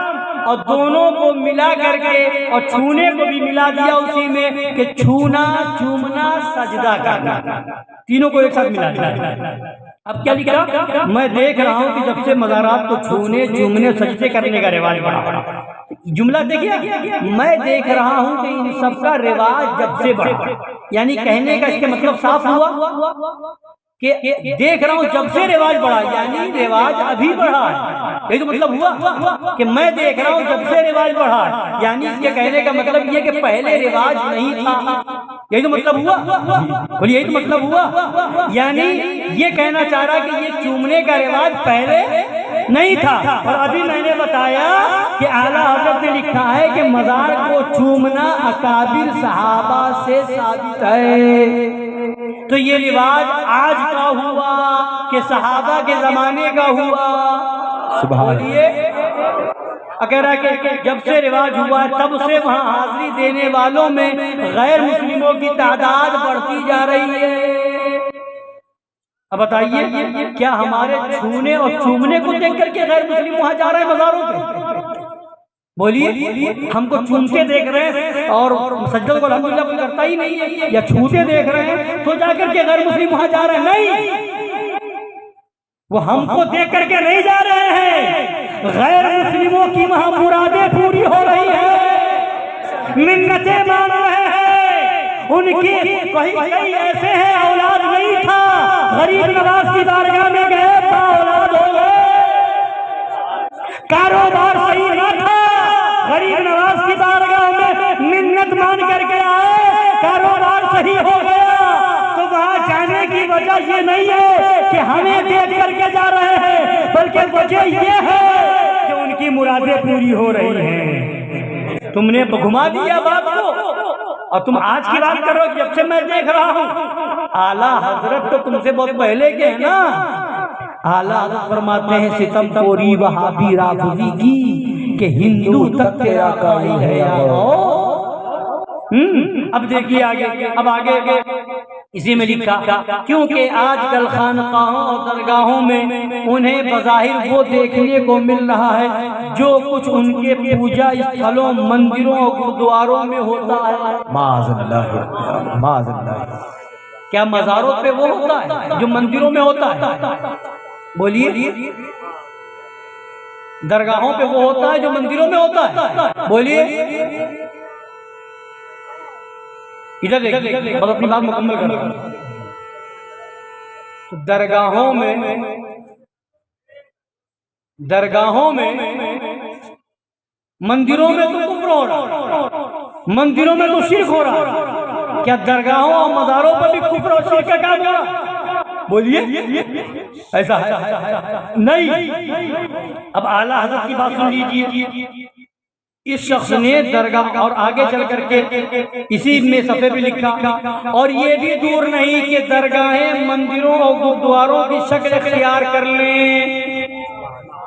اور دونوں کو ملا کر کے اور چھونے کو بھی ملا دیا اسی میں کہ چھونا، چومنا، سجدہ کرنا، تینوں کو ایک ساتھ ملا دیا۔ اب کیا لکھا؟ میں دیکھ رہا ہوں کہ جب سے مزارات کو چھونے، چومنے، سجدے کرنے کا رواج بڑھا۔ جملہ دیکھیے، میں دیکھ رہا ہوں کہ ان سب کا رواج جب سے بڑھا، یعنی کہنے کا اس کے مطلب صاف ہوا کہ دیکھ رہا ہوں جب سے رواج بڑھا، یعنی رواج ابھی بڑھا ہے۔ یہ تو مطلب ہوا کہ میں دیکھ رہا ہوں جب سے رواج بڑھا ہے، یعنی اس کے کہنے کا مطلب یہ کہ پہلے رواج نہیں تھا۔ یہی تو مطلب ہوا، بولیے یہی تو مطلب ہوا، یعنی یہ کہنا چاہ رہا کہ یہ چومنے کا رواج پہلے نہیں تھا۔ اور ابھی میں نے بتایا کہ اعلیٰ حضرت نے لکھا ہے کہ مزار کو چومنا اکابر صحابہ سے ثابت ہے۔ تو یہ رواج آج کا ہوا کہ صحابہ کے زمانے کا ہوا؟ سبحان کہہ رہا کہ جب سے رواج ہوا ہے تب سے وہاں حاضری دینے والوں میں غیر مسلموں کی تعداد بڑھتی جا رہی ہے۔ اب بتائیے کیا ہمارے چھونے اور چومنے کو دیکھ کر کے غیر مسلم وہاں جا رہے ہیں مزاروں پہ؟ بولیے، ہم کو چومتے دیکھ رہے ہیں اور سجدہ کو الحمدللہ کوئی کرتا ہی نہیں ہے، یا چھوتے دیکھ رہے ہیں تو جا کر کے غیر مسلم وہاں جا رہے ہیں؟ نہیں، وہ ہم کو دیکھ کر کے نہیں جا رہے ہیں، غیر مسلموں کی وہاں مرادیں پوری ہو رہی ہیں، منتیں مان رہے ہیں۔ ان کی کئی ایسے ہیں اولاد نہیں تھا، غریب نواز کی بارگاہ میں گئے تھا، اولاد ہو گئے، کاروبار صحیح نہ تھا، غریب نواز کی بارگاہ میں منت مان کر کے آئے، کاروبار صحیح ہو گیا۔ تو وہاں جانے کی وجہ یہ نہیں ہے کہ ہمیں دیکھ کر کے جا رہے ہیں، بلکہ وجہ یہ ہے کہ ان کی مرادیں پوری ہو رہی ہیں۔ تم نے گھما دیا بات کو، اور تم آج کی بات کر رہے ہو جب سے میں دیکھ رہا ہوں۔ اعلیٰ حضرت تو تم سے بہت پہلے کے ہیں نا۔ اعلیٰ حضرت فرماتے ہیں ستم خوری وہابی رافضی کی کہ ہندو تک تیرا قائل ہے یا اب دیکھیے آگے، اب آگے اسی میں لکھا کیونکہ آج کل خانقاہوں اور درگاہوں میں انہیں بظاہر وہ دیکھنے کو مل رہا ہے جو کچھ ان کے پوجا استھلوں، مندروں اور گردواروں میں ہوتا ہے۔ معاذ اللہ، معاذ اللہ۔ کیا مزاروں پہ وہ ہوتا ہے جو مندروں میں ہوتا ہے؟ بولیے، درگاہوں پہ وہ ہوتا ہے جو مندروں میں ہوتا ہے؟ بولیے، ادھر دیکھیے، بس اپنی بات مکمل کر رہا ہوں۔ درگاہوں میں مندروں میں تو کفر ہو رہا، مندروں میں تو شرک ہو رہا، کیا درگاہوں اور مزاروں پر بھی کفر اور شرک کا کام ہو رہا؟ بولیے، ایسا ہے نہیں۔ اب اعلیٰ حضرت کی بات سن لیجیے، اس شخص نے درگاہ، اور آگے چل کر کے اسی میں صفحے پہ لکھا، اور یہ بھی دور نہیں کہ درگاہیں مندروں اور گردواروں کی شکل اختیار کر لیں۔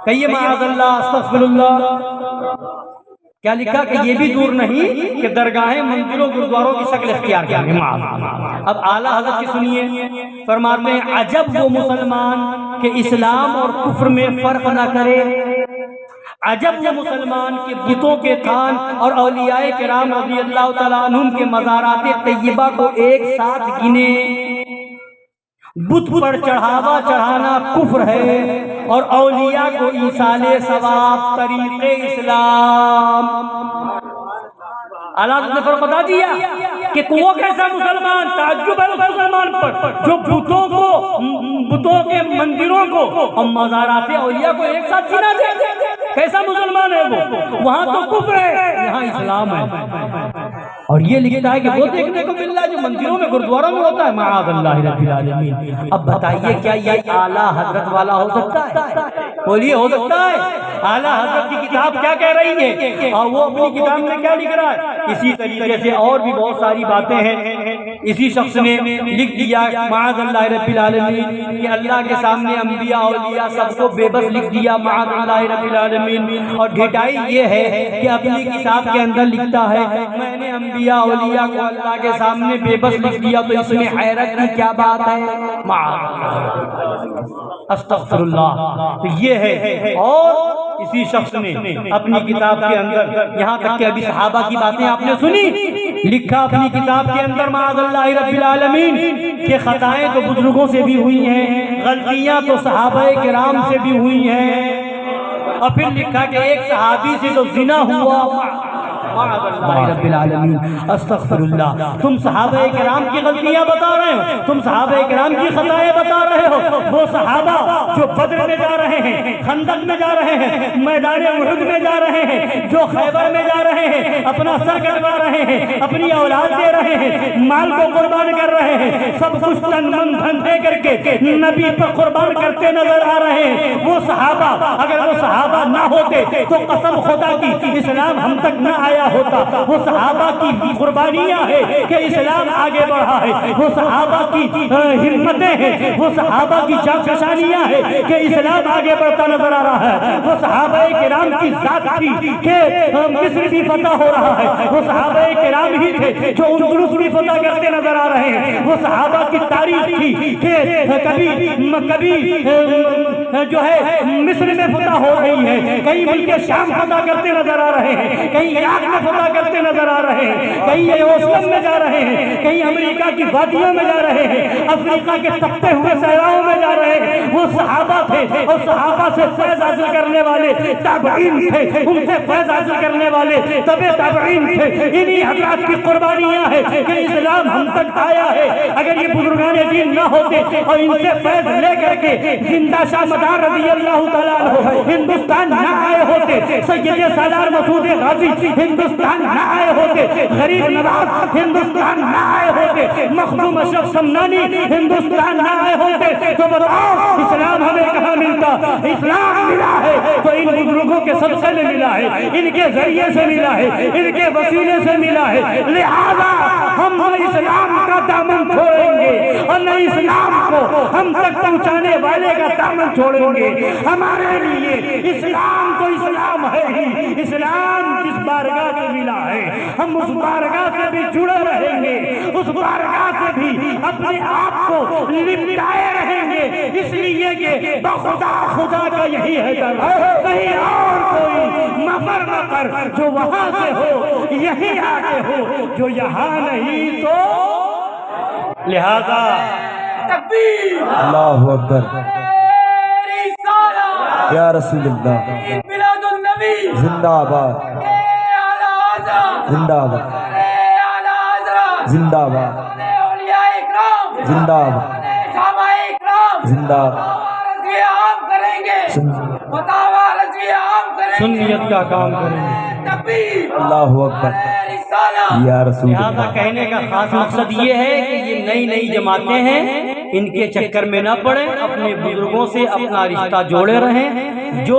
کہیے معاذ اللہ، استغفر اللہ۔ کیا لکھا کہ یہ بھی دور نہیں کہ درگاہیں مندروں گرودواروں کی شکل اختیار کریں گے۔ اب اعلیٰ حضرت کی سنیے، فرماتے ہیں عجب وہ مسلمان کہ اسلام اور کفر میں فرق نہ کرے، عجب وہ مسلمان کہ بتوں کے تھان اور اولیاء کرام رضی اللہ تعالیٰ عنہم کے مزارات طیبہ کو ایک ساتھ گنے۔ بت پر چڑھاوا چڑھانا کفر ہے اور اولیاء کو ایصال ثواب طریق اسلام۔ اللہ نے فرق بتا دیا کہ وہ کیسا مسلمان، تعجب ہے اس مسلمان پر جو بتوں کے مندروں کو اور مزارات اولیاء کو ایک ساتھ گنا دے۔ کیسا مسلمان ہے وہ؟ وہاں تو کفر ہے، یہاں اسلام ہے۔ اور یہ لکھتا ہے کہ وہ دیکھنے کو مل رہا ہے جو مندروں میں گرودواروں میں ہوتا ہے، معاذ اللہ رب العالمین۔ اب بتائیے کیا یہ اعلیٰ حضرت والا ہو سکتا ہے؟ بولیے ہو سکتا ہے؟ اعلیٰ حضرت کی کتاب کیا کہہ رہی ہے اور وہ اپنی کتاب میں کیا لکھ رہا ہے؟ اسی طریقے سے اور بھی بہت ساری باتیں ہیں۔ اسی شخص نے لکھ دیا معاذ اللہ رب العالمین کہ اللہ کے سامنے انبیاء اولیاء سب کو بے بس لکھ دیا، معاذ اللہ رب العالمین۔ اور ڈھٹائی یہ ہے کہ اپنی کتاب کے اندر لکھتا ہے میں نے انبیاء اولیاء کو اللہ کے سامنے بے بس لکھ دیا، تو اس میں حیرت کی کیا بات ہے؟ استغفر اللہ۔ تو یہ ہے۔ اور اسی شخص نے اپنی کتاب کے اندر یہاں تک کہ ابھی صحابہ کی باتیں آپ نے سنی، لکھا اپنی کتاب کے اندر معاذ اللہ رب العالمین کہ خطائیں تو بزرگوں سے بھی ہوئی ہیں، غلطیاں تو صحابہ کرام سے بھی ہوئی ہیں، اور پھر لکھا کہ ایک صحابی سے تو زنا ہوا، معاذ اللہ رب العالمین۔ استغفر اللہ۔ تم صحابہ کرام کی غلطیاں بتا رہے ہو، تم صحابہ کرام کی خطائیں بتا رہے ہو، وہ صحابہ جو بدر میں جا رہے ہیں، خندق میں جا رہے ہیں، میدان احد میں جا رہے ہیں، جو خیبر میں جا رہے ہیں، اپنا سر کٹوا رہے ہیں، اپنی اولاد دے رہے ہیں، مال کو قربان کر رہے ہیں، سب کچھ تن من دھن دے کر کے نبی پر قربان کرتے نظر آ رہے ہیں، وہ صحابہ اگر وہ صحابہ نہ ہوتے تو قسم خدا کی اسلام ہم تک نہ آیا ہوتا۔ وہ صحابہ کی قربانیاں ہیں کہ اسلام آگے بڑھا ہے، وہ صحابہ کی ہمتیں ہیں، وہ صحابہ کی جانفشانیاں ہیں کہ اسلام آگے بڑھتا نظر آ رہا ہے، وہ صحابہ کرام کی ذات تھی کہ مصر بھی فتح ہو رہا ہے، وہ صحابہ کرام ہی تھے جو اندلس بھی فتح کرتے نظر آ رہے ہیں، وہ صحابہ کی تاریخ تھی کہ کبھی جو ہے مصر میں فتح ہو رہی ہے، کئی ملک شام فتح کرتے نظر آ رہے ہیں، کہیں عراق میں فتح کرتے نظر آ رہے ہیں، کہیں یروشلم میں جا رہے ہیں، کہیں امریکہ کی وادیوں میں جا رہے ہیں، افریقہ کے تپتے ہوئے صحراؤں میں جا رہے ہیں۔ وہ صحابہ تھے اور صحابہ سے فیض حاصل کرنے والے تابعین تھے، ان سے فیض حاصل کرنے والے تبع تابعین تھے۔ انہی حضرات کی قربانیاں ہیں کہ اسلام ہم تک آیا ہے۔ اگر یہ بزرگان دین نہ ہوتے اور ان سے فیض لے کر کے زندہ شاہ مدار رضی اللہ تعالیٰ عنہ ہندوستان نہ آئے ہوتے، سید سالار مسعود غازی ہندوستان نہ آئے ہوتے، غریب نواز ہندوستان نہ آئے ہوتے، مخدوم اشرف سمنانی ہندوستان نہ آئے ہوتے، تو بتاؤ اسلام ہمیں کہاں ملتا؟ اسلام ملا ہے تو ان بزرگوں کے صدقے میں ملا ہے، ان کے ذریعے سے ملا ہے، ان کے وسیلے سے ملا ہے۔ لہذا ہم نہ اسلام کا دامن چھوڑیں گے اور نہ اسلام کو ہم تک پہنچانے والے کا دامن چھوڑیں گے۔ ہمارے لیے اسلام تو اسلام ہے ہی، اسلام جس بارگاہ سے ملا ہے ہم اس بارگاہ سے بھی جڑے رہیں گے، اس بارگاہ سے بھی اپنے آپ کو لپٹائے رہیں گے، اس لیے کہ بخدا خدا کا یہی ہے در، کہیں اور کوئی مفر مفر جو وہاں سے ہو یہی آگے ہو، جو یہاں نہیں تو لہذا تکبیر، اللہ اکبر، رسالہ، یا رسول اللہ، میلاد النبی، زندہ آباد، اعلیٰ حضرت، زندہ آباد، اعلیٰ حضرت، زندہ آباد، اولیاء اکرام، زندہ آباد، صحابہ اکرام، زندہ آباد، رضوی عام کریں گے، فتاوی رضوی عام کریں گے، سنیت کا کام کریں گے۔ تکبیر، اللہ اکبر، رسالہ۔ یا رسول لہذا اللہ۔ کہنے کا خاص مقصد یہ ہے کہ یہ نئی نئی جماعتیں ہیں، ان کے چکر میں نہ پڑیں، اپنے بزرگوں سے اپنا رشتہ جوڑے رہیں، جو